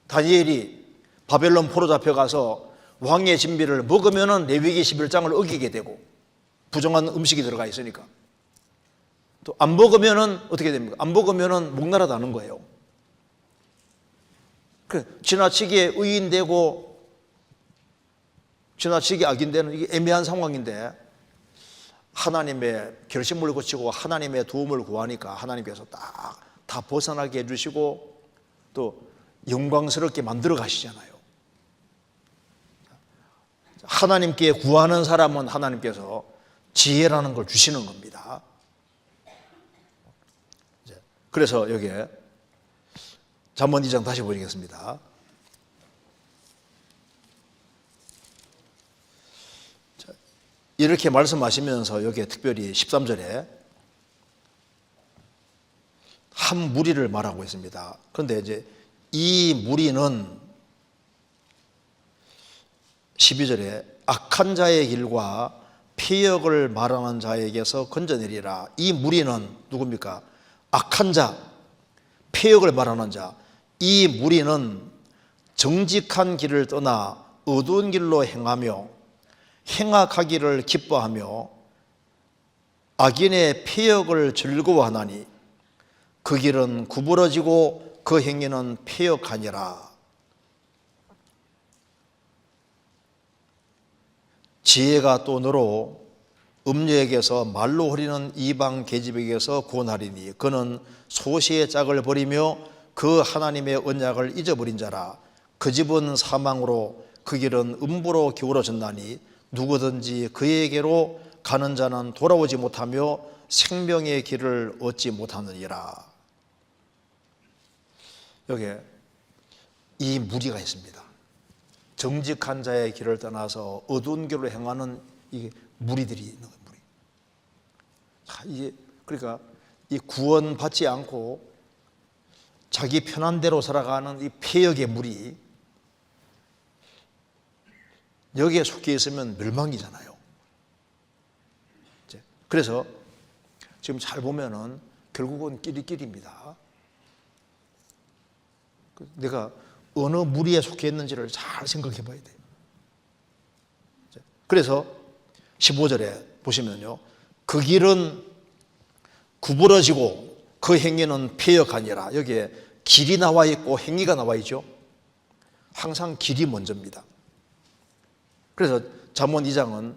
다니엘이 바벨론 포로 잡혀가서 왕의 진비를 먹으면 레위기 11장을 어기게 되고, 부정한 음식이 들어가 있으니까. 또 안 먹으면 어떻게 됩니까? 안 먹으면 목날아다는 거예요. 지나치게 의인되고 지나치게 악인되는 이게 애매한 상황인데, 하나님의 결심을 거치고 하나님의 도움을 구하니까 하나님께서 딱 다 벗어나게 해주시고 또 영광스럽게 만들어 가시잖아요. 하나님께 구하는 사람은 하나님께서 지혜라는 걸 주시는 겁니다. 그래서 여기에 잠언 2장 다시 보시겠습니다. 이렇게 말씀하시면서 여기에 특별히 13절에 한 무리를 말하고 있습니다. 그런데 이제 이 무리는 12절에 악한 자의 길과 폐역을 말하는 자에게서 건져내리라. 이 무리는 누굽니까? 악한 자, 폐역을 말하는 자. 이 무리는 정직한 길을 떠나 어두운 길로 행하며 행악하기를 기뻐하며 악인의 폐역을 즐거워하나니 그 길은 구부러지고 그 행위는 폐역하니라. 지혜가 또 너로 음녀에게서 말로 흐리는 이방 계집에게서 구원하리니 그는 소시의 짝을 버리며 그 하나님의 언약을 잊어버린 자라. 그 집은 사망으로 그 길은 음부로 기울어졌나니 누구든지 그에게로 가는 자는 돌아오지 못하며 생명의 길을 얻지 못하느니라. 여기에 이 무리가 있습니다. 정직한 자의 길을 떠나서 어두운 길로 행하는 이 무리들이 있는 거예요. 무리. 이게 그러니까 이 구원받지 않고 자기 편한 대로 살아가는 이 폐역의 무리, 여기에 속해 있으면 멸망이잖아요. 그래서 지금 잘 보면은 결국은 끼리끼리입니다. 내가 어느 무리에 속해 있는지를 잘 생각해 봐야 돼요. 그래서 15절에 보시면요, 그 길은 구부러지고 그 행위는 폐역하니라. 여기에 길이 나와 있고 행위가 나와 있죠. 항상 길이 먼저입니다. 그래서 잠언 2장은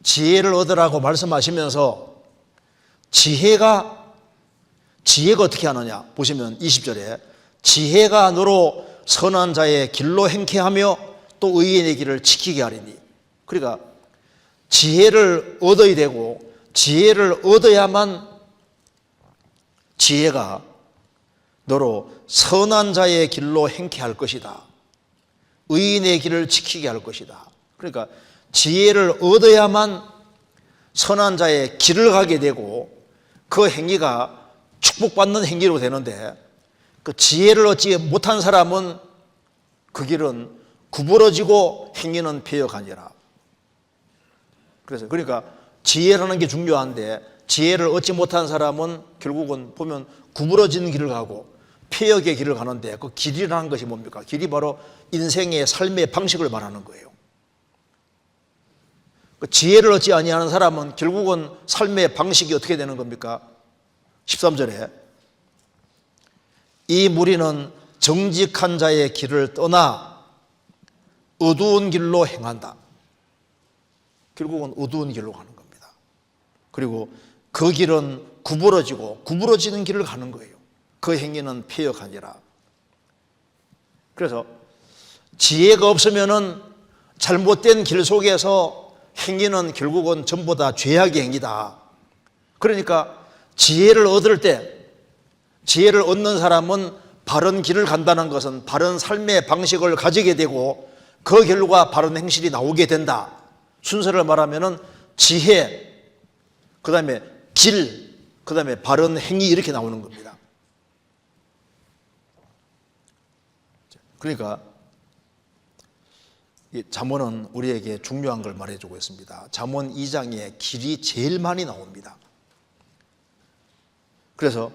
지혜를 얻으라고 말씀하시면서 지혜가 어떻게 하느냐 보시면 20절에 지혜가 너로 선한 자의 길로 행케 하며 또 의인의 길을 지키게 하리니. 그러니까 지혜를 얻어야 되고 지혜를 얻어야만 지혜가 너로 선한 자의 길로 행케 할 것이다. 의인의 길을 지키게 할 것이다. 그러니까 지혜를 얻어야만 선한 자의 길을 가게 되고 그 행위가 축복받는 행위로 되는데, 그 지혜를 얻지 못한 사람은 그 길은 구부러지고 행위는 폐역하니라. 그러니까 지혜라는 게 중요한데 지혜를 얻지 못한 사람은 결국은 보면 구부러지는 길을 가고 폐역의 길을 가는데, 그 길이라는 것이 뭡니까? 길이 바로 인생의 삶의 방식을 말하는 거예요. 그 지혜를 얻지 아니하는 사람은 결국은 삶의 방식이 어떻게 되는 겁니까? 13절에 이 무리는 정직한 자의 길을 떠나 어두운 길로 행한다. 결국은 어두운 길로 가는 겁니다. 그리고 그 길은 구부러지는 길을 가는 거예요. 그 행위는 폐역하니라. 그래서 지혜가 없으면은 잘못된 길 속에서 행위는 결국은 전부 다 죄악의 행위다. 그러니까 지혜를 얻는 사람은 바른 길을 간다는 것은 바른 삶의 방식을 가지게 되고 그 결과 바른 행실이 나오게 된다. 순서를 말하면은 지혜, 그 다음에 길, 그 다음에 바른 행위, 이렇게 나오는 겁니다. 그러니까 이 잠언은 우리에게 중요한 걸 말해주고 있습니다. 잠언 2장에 길이 제일 많이 나옵니다. 그래서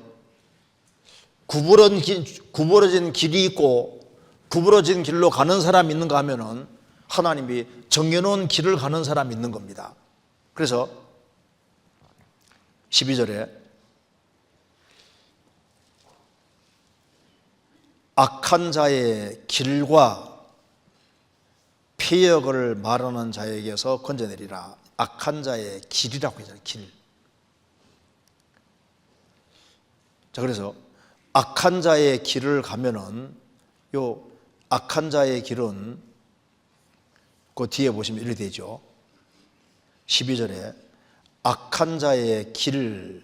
구부러진 길이 있고 구부러진 길로 가는 사람이 있는가 하면은 하나님이 정해놓은 길을 가는 사람이 있는 겁니다. 그래서 12절에 악한 자의 길과 폐역을 말하는 자에게서 건져내리라. 악한 자의 길이라고 하잖아요. 길. 자, 그래서 악한 자의 길을 가면은 요 악한 자의 길은 그 뒤에 보시면 이렇게 되죠. 12절에 악한 자의 길.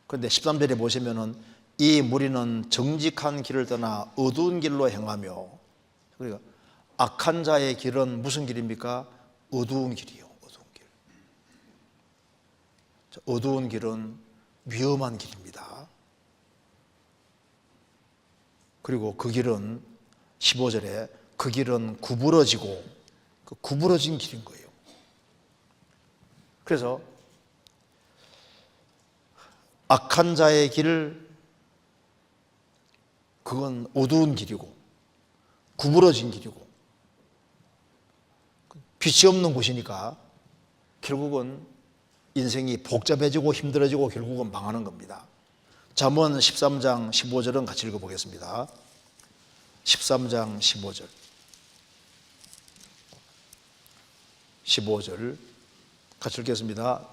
그런데 13절에 보시면은 이 무리는 정직한 길을 떠나 어두운 길로 행하며. 그러니까 악한 자의 길은 무슨 길입니까? 어두운 길이요. 어두운 길. 어두운 길은 위험한 길입니다. 그리고 그 길은 15절에 그 길은 구부러진 길인 거예요. 그래서 악한 자의 길, 그건 어두운 길이고 구부러진 길이고 빛이 없는 곳이니까 결국은 인생이 복잡해지고 힘들어지고 결국은 망하는 겁니다. 잠언 13장 15절은 같이 읽어보겠습니다. 13장 15절 15절 같이 읽겠습니다.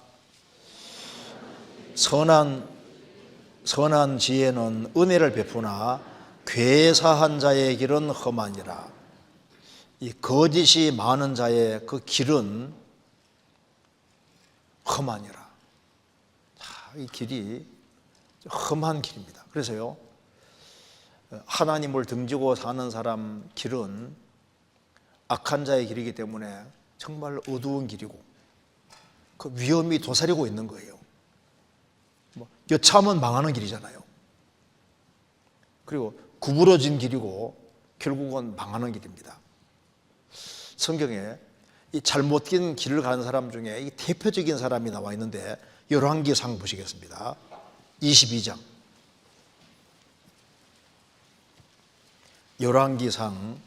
선한 지혜는 은혜를 베푸나 괴사한 자의 길은 험하니라. 이 거짓이 많은 자의 그 길은 험하니라. 이 길이 험한 길입니다. 그래서요, 하나님을 등지고 사는 사람 길은 악한 자의 길이기 때문에 정말 어두운 길이고 그 위험이 도사리고 있는 거예요. 여차하면 망하는 길이잖아요. 그리고 구부러진 길이고 결국은 망하는 길입니다. 성경에 이 잘못된 길을 가는 사람 중에 이 대표적인 사람이 나와 있는데 열왕기상 보시겠습니다. 22장 열왕기상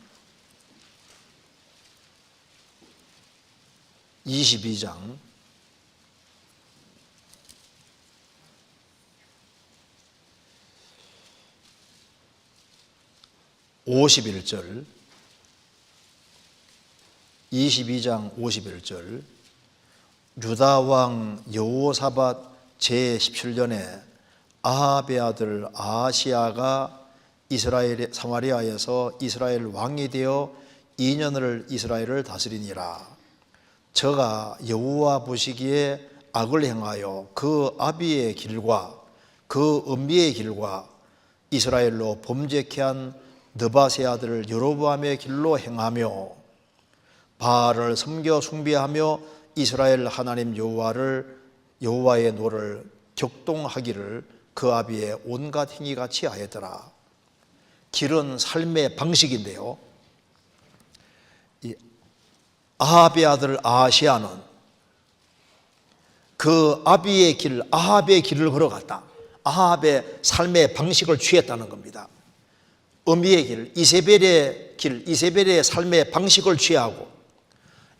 22장 51절 22장 51절 유다왕 여호사밧 제17년에 아합의 아들 아하시야가 사마리아에서 이스라엘 왕이 되어 2년을 이스라엘을 다스리니라. 저가 여호와 보시기에 악을 행하여 그 아비의 길과 그 엄미의 길과 이스라엘로 범죄케 한 느밧의 아들 여로보암의 길로 행하며 바알을 섬겨 숭배하며 이스라엘 하나님 여호와의 노를 격동하기를 그 아비의 온갖 행위같이 하였더라. 길은 삶의 방식인데요, 이 아합의 아들 아하시야는 그 아비의 길, 아합의 길을 걸어갔다. 아합의 삶의 방식을 취했다는 겁니다. 엄미의 길, 이세벨의 길, 이세벨의 삶의 방식을 취하고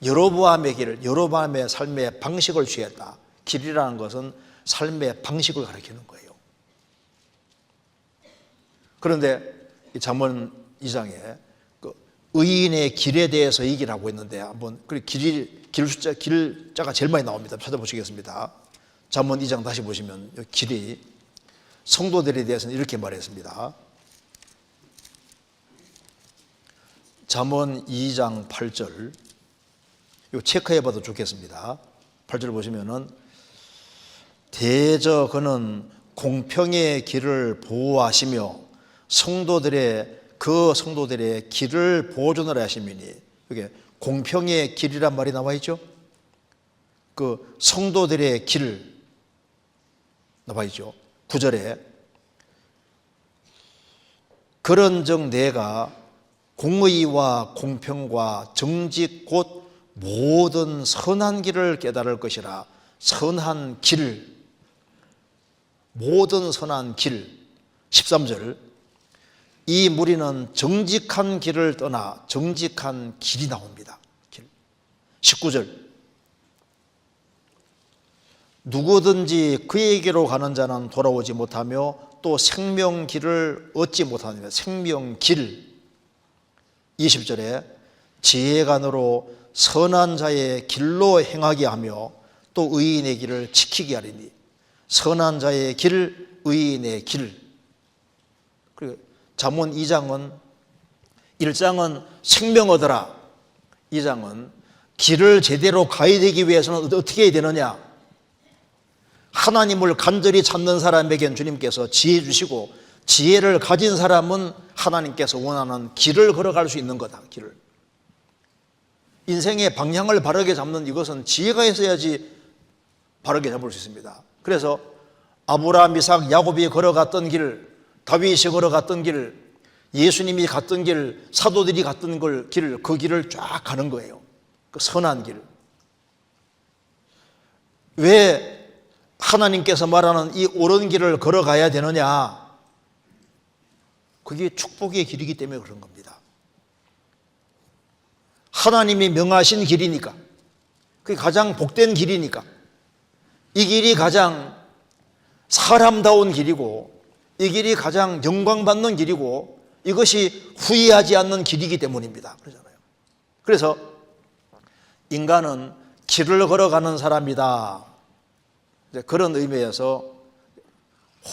여로보암의 길, 여로보암의 삶의 방식을 취했다. 길이라는 것은 삶의 방식을 가리키는 거예요. 그런데 잠언 2장에 그 의인의 길에 대해서 얘기를 하고 있는데 한번 길자가 제일 많이 나옵니다. 찾아보시겠습니다. 잠언 2장 다시 보시면 길이 성도들에 대해서는 이렇게 말했습니다. 잠언 2장 8절 이거 체크해 봐도 좋겠습니다. 8절 보시면은 대저 그는 공평의 길을 보호하시며 성도들의 길을 보존을 하시미니, 이게 공평의 길이란 말이 나와 있죠. 그 성도들의 길 나와 있죠. 9절에 그런즉 내가 공의와 공평과 정직 곧 모든 선한 길을 깨달을 것이라. 선한 길, 모든 선한 길. 13절 이 무리는 정직한 길을 떠나 정직한 길이 나옵니다. 길. 19절 누구든지 그에게로 가는 자는 돌아오지 못하며 또 생명길을 얻지 못하느니라. 생명길. 20절에 지혜간으로 선한 자의 길로 행하게 하며 또 의인의 길을 지키게 하리니. 선한 자의 길, 의인의 길. 그리고 잠언 2장은 1장은 생명 얻어라, 2장은 길을 제대로 가야 되기 위해서는 어떻게 해야 되느냐. 하나님을 간절히 찾는 사람에겐 주님께서 지혜 주시고, 지혜를 가진 사람은 하나님께서 원하는 길을 걸어갈 수 있는 거다. 길을, 인생의 방향을 바르게 잡는 이것은 지혜가 있어야지 바르게 잡을 수 있습니다. 그래서 아브라함, 이삭, 야곱이 걸어갔던 길, 다윗이 걸어갔던 길, 예수님이 갔던 길, 사도들이 갔던 길, 그 길을 쫙 가는 거예요. 그 선한 길. 왜 하나님께서 말하는 이 옳은 길을 걸어가야 되느냐? 그게 축복의 길이기 때문에 그런 겁니다. 하나님이 명하신 길이니까, 그게 가장 복된 길이니까, 이 길이 가장 사람다운 길이고, 이 길이 가장 영광받는 길이고, 이것이 후회하지 않는 길이기 때문입니다. 그러잖아요. 그래서 인간은 길을 걸어가는 사람이다. 그런 의미에서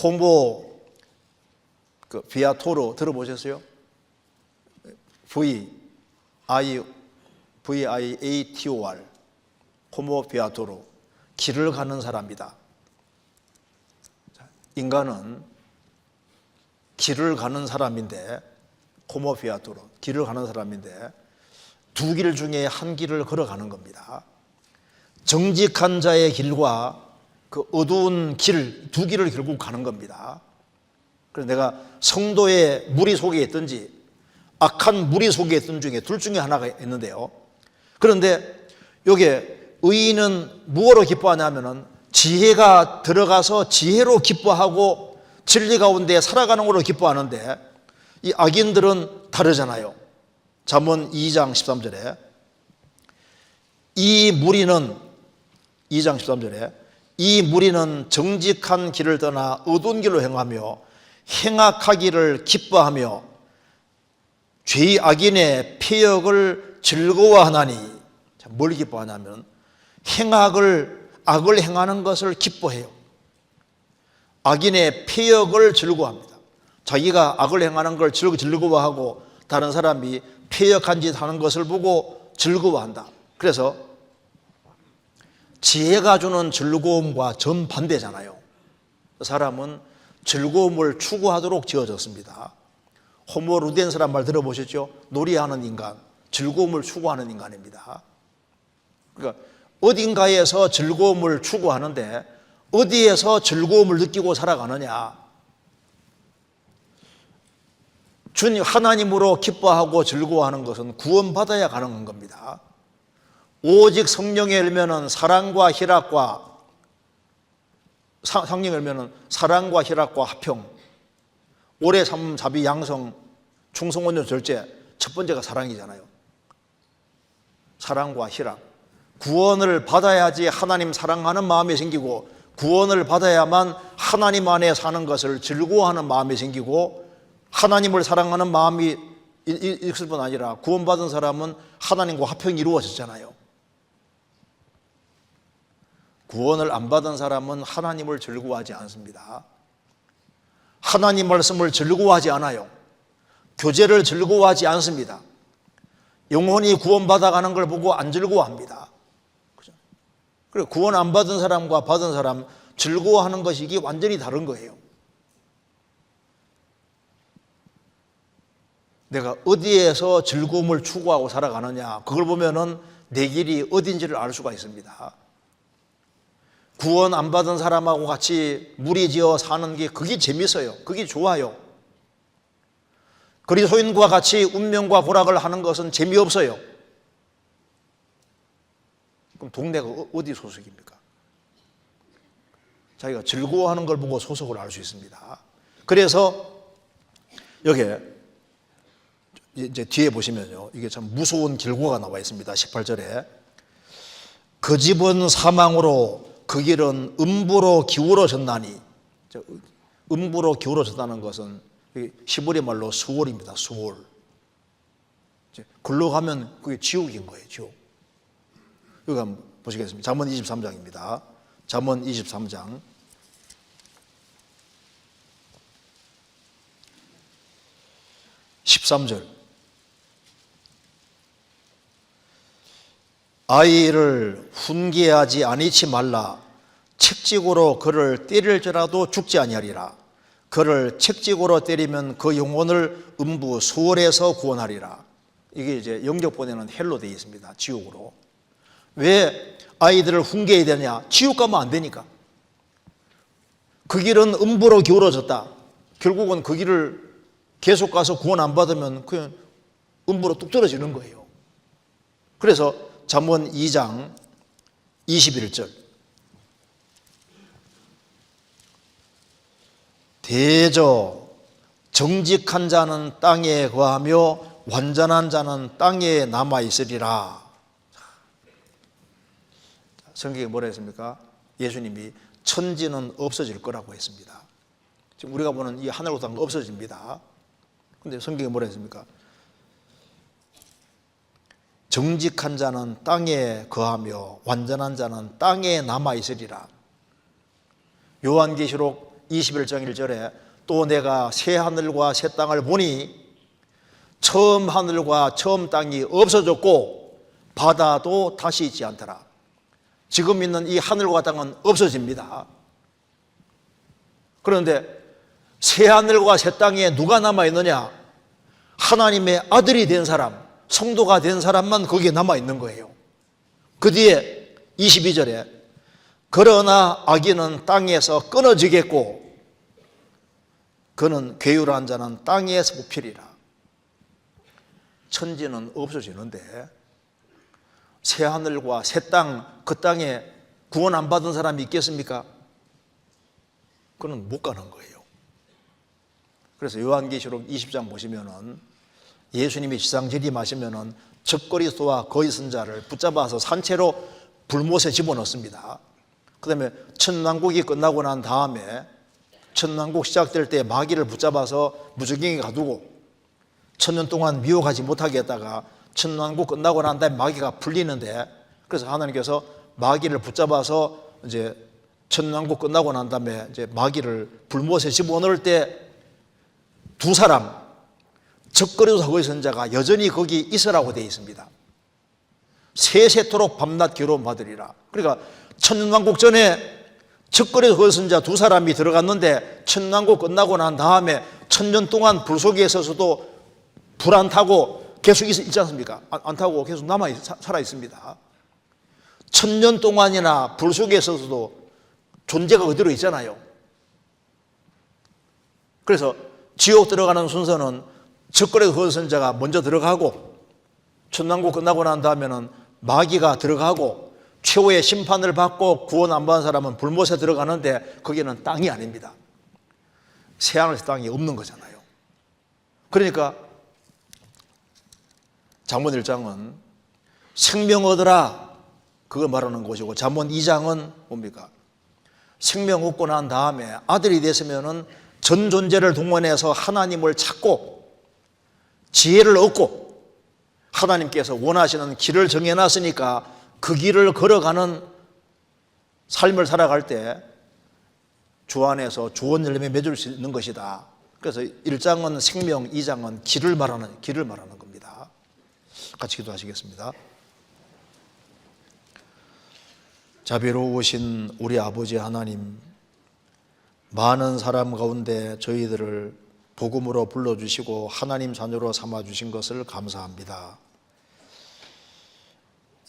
호모 비아토로 들어보셨어요? V-I-A-T-O-R 호모 비아토로, 길을 가는 사람이다. 인간은 길을 가는 사람인데, 호모 비아토로 길을 가는 사람인데 두 길 중에 한 길을 걸어가는 겁니다. 정직한 자의 길과 그 어두운 길, 두 길을 결국 가는 겁니다. 그래서 내가 성도의 무리 속에 있든지 악한 무리 속에 있던 중에 둘 중에 하나가 있는데요. 그런데 여기에 의인은 무엇으로 기뻐하냐면은 지혜가 들어가서 지혜로 기뻐하고 진리 가운데 살아가는 걸로 기뻐하는데, 이 악인들은 다르잖아요. 잠언 2장 13절에 이 무리는 2장 13절에 이 무리는 정직한 길을 떠나 어두운 길로 행하며 행악하기를 기뻐하며 죄의 악인의 폐역을 즐거워하나니. 뭘 기뻐하냐면 악을 행하는 것을 기뻐해요. 악인의 폐역을 즐거워합니다. 자기가 악을 행하는 걸 즐거워하고 다른 사람이 폐역한 짓 하는 것을 보고 즐거워한다. 그래서 지혜가 주는 즐거움과 정반대잖아요. 사람은 즐거움을 추구하도록 지어졌습니다. 호모 루덴스란 말 들어보셨죠? 놀이하는 인간, 즐거움을 추구하는 인간입니다. 그러니까 어딘가에서 즐거움을 추구하는데 어디에서 즐거움을 느끼고 살아가느냐? 주님 하나님으로 기뻐하고 즐거워하는 것은 구원받아야 가능한 겁니다. 오직 성령에 열면은 사랑과 희락과 화평, 오래 참음, 자비, 양성, 충성, 온유, 절제. 첫 번째가 사랑이잖아요. 사랑과 희락. 구원을 받아야지 하나님 사랑하는 마음이 생기고, 구원을 받아야만 하나님 안에 사는 것을 즐거워하는 마음이 생기고, 하나님을 사랑하는 마음이 있을 뿐 아니라 구원받은 사람은 하나님과 화평이 이루어졌잖아요. 구원을 안 받은 사람은 하나님을 즐거워하지 않습니다. 하나님 말씀을 즐거워하지 않아요. 교제를 즐거워하지 않습니다. 영혼이 구원받아가는 걸 보고 안 즐거워합니다. 그리고 구원 안 받은 사람과 받은 사람 즐거워하는 것이 이게 완전히 다른 거예요. 내가 어디에서 즐거움을 추구하고 살아가느냐, 그걸 보면은 내 길이 어딘지를 알 수가 있습니다. 구원 안 받은 사람하고 같이 무리지어 사는 게 그게 재밌어요. 그게 좋아요. 그리스도인과 같이 운명과 고락을 하는 것은 재미없어요. 그럼 동네가 어디 소속입니까? 자기가 즐거워하는 걸 보고 소속을 알 수 있습니다. 그래서 여기에 이제 뒤에 보시면요, 이게 참 무서운 결과가 나와 있습니다. 18절에 그 집은 사망으로 그 길은 음부로 기울어졌나니. 음부로 기울어졌다는 것은 히브리 말로 수월입니다. 수월. 글로 가면 그게 지옥인 거예요. 지옥. 여기 한번 보시겠습니다. 잠언 23장입니다. 잠언 23장 13절. 아이를 훈계하지 아니치 말라. 책찍으로 그를 때릴지라도 죽지 아니하리라. 그를 책찍으로 때리면 그 영혼을 음부 수월에서 구원하리라. 이게 이제 영적본에는 헬로 되어 있습니다. 지옥으로. 왜 아이들을 훈계해야 되냐? 지옥 가면 안 되니까. 그 길은 음부로 기울어졌다. 결국은 그 길을 계속 가서 구원 안 받으면 그냥 음부로 뚝 떨어지는 거예요. 그래서 잠언 2장 21절 대저 정직한 자는 땅에 거하며 완전한 자는 땅에 남아 있으리라. 성경에 뭐라 했습니까? 예수님이 천지는 없어질 거라고 했습니다. 지금 우리가 보는 이 하늘과 땅은 없어집니다. 근데 성경에 뭐라 했습니까? 정직한 자는 땅에 거하며 완전한 자는 땅에 남아 있으리라. 요한계시록 21장 1절에 또 내가 새 하늘과 새 땅을 보니 처음 하늘과 처음 땅이 없어졌고 바다도 다시 있지 않더라. 지금 있는 이 하늘과 땅은 없어집니다. 그런데 새 하늘과 새 땅에 누가 남아있느냐? 하나님의 아들이 된 사람, 성도가 된 사람만 거기에 남아있는 거예요. 그 뒤에 22절에 그러나 악인은 땅에서 끊어지겠고 그는 괴유한 자는 땅에서 뽑히리라. 천지는 없어지는데 새 하늘과 새 땅, 그 땅에 구원 안 받은 사람이 있겠습니까? 그는 못 가는 거예요. 그래서 요한계시록 20장 보시면은 예수님이 지상 재림하시면은 적그리스도와 거의 선자를 붙잡아서 산채로 불못에 집어넣습니다. 그 다음에 천왕국이 끝나고 난 다음에 천왕국 시작될 때 마귀를 붙잡아서 무저갱에 가두고 천년 동안 미혹하지 못하게 했다가 천왕국 끝나고 난 다음에 마귀가 풀리는데, 그래서 하나님께서 마귀를 붙잡아서 이제 천왕국 끝나고 난 다음에 이제 마귀를 불못에 집어넣을 때 두 사람, 적그리스도와 거의 선자가 여전히 거기 있으라고 되어 있습니다. 세세토록 밤낮 괴로움 받으리라. 그러니까 천년왕국 전에 적그리스도와 거의 선자 두 사람이 들어갔는데 천년왕국 끝나고 난 다음에 천년 동안 불 속에 있어서도 불 안 타고 계속 있지 않습니까? 안 타고 계속 살아 있습니다. 천년 동안이나 불 속에 있어서도 존재가 그대로 있잖아요. 그래서 지옥 들어가는 순서는 적그리스도와 거의 선자가 먼저 들어가고 천왕국 끝나고 난 다음에는 마귀가 들어가고 최후의 심판을 받고 구원 안 받은 사람은 불못에 들어가는데 거기는 땅이 아닙니다. 새하늘에서 땅이 없는 거잖아요. 그러니까 잠언 1장은 생명 얻으라 그걸 말하는 것이고, 잠언 2장은 뭡니까? 생명 얻고 난 다음에 아들이 됐으면은 전 존재를 동원해서 하나님을 찾고 지혜를 얻고 하나님께서 원하시는 길을 정해놨으니까 그 길을 걸어가는 삶을 살아갈 때 주 안에서 좋은 열매 맺을 수 있는 것이다. 그래서 1장은 생명, 2장은 길을 말하는 겁니다. 같이 기도하시겠습니다. 자비로우신 우리 아버지 하나님, 많은 사람 가운데 저희들을 복음으로 불러주시고 하나님 자녀로 삼아주신 것을 감사합니다.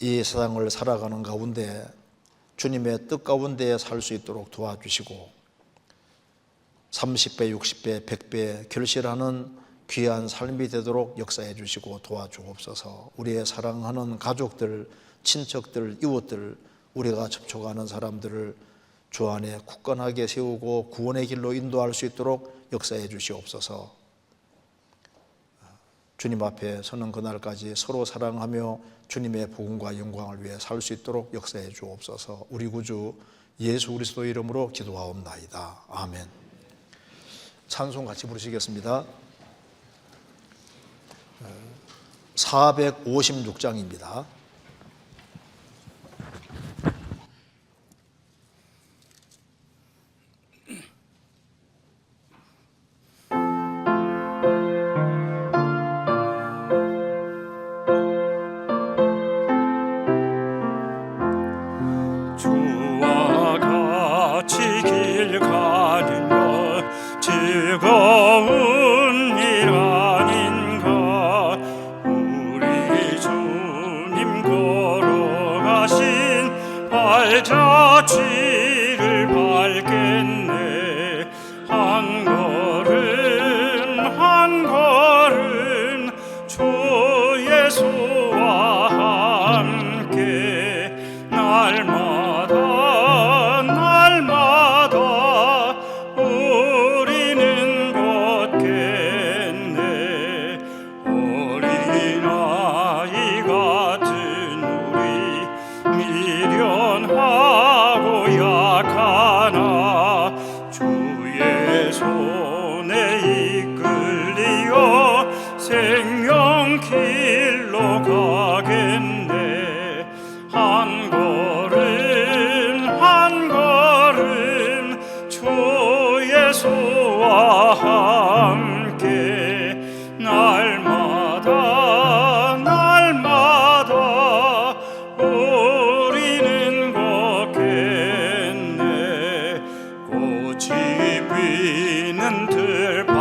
이 세상을 살아가는 가운데 주님의 뜻 가운데 살 수 있도록 도와주시고 30배, 60배, 100배 결실하는 귀한 삶이 되도록 역사해 주시고 도와주옵소서. 우리의 사랑하는 가족들, 친척들, 이웃들, 우리가 접촉하는 사람들을 주 안에 굳건하게 세우고 구원의 길로 인도할 수 있도록 역사해 주시옵소서. 주님 앞에 서는 그날까지 서로 사랑하며 주님의 복음과 영광을 위해 살 수 있도록 역사해 주옵소서. 우리 구주 예수 그리스도 이름으로 기도하옵나이다. 아멘. 찬송 같이 부르시겠습니다. 456장입니다. 주와 같이 길 가는 것 즐거운 일 아닌가. 우리 주님 걸어가신 발자취를 밟겠네. 한 걸음 한 걸음 주 예수와 함께 날마다 우리 예수와 함께 날마다 날마다 우리는 걷겠네. 꽃이 피는 들판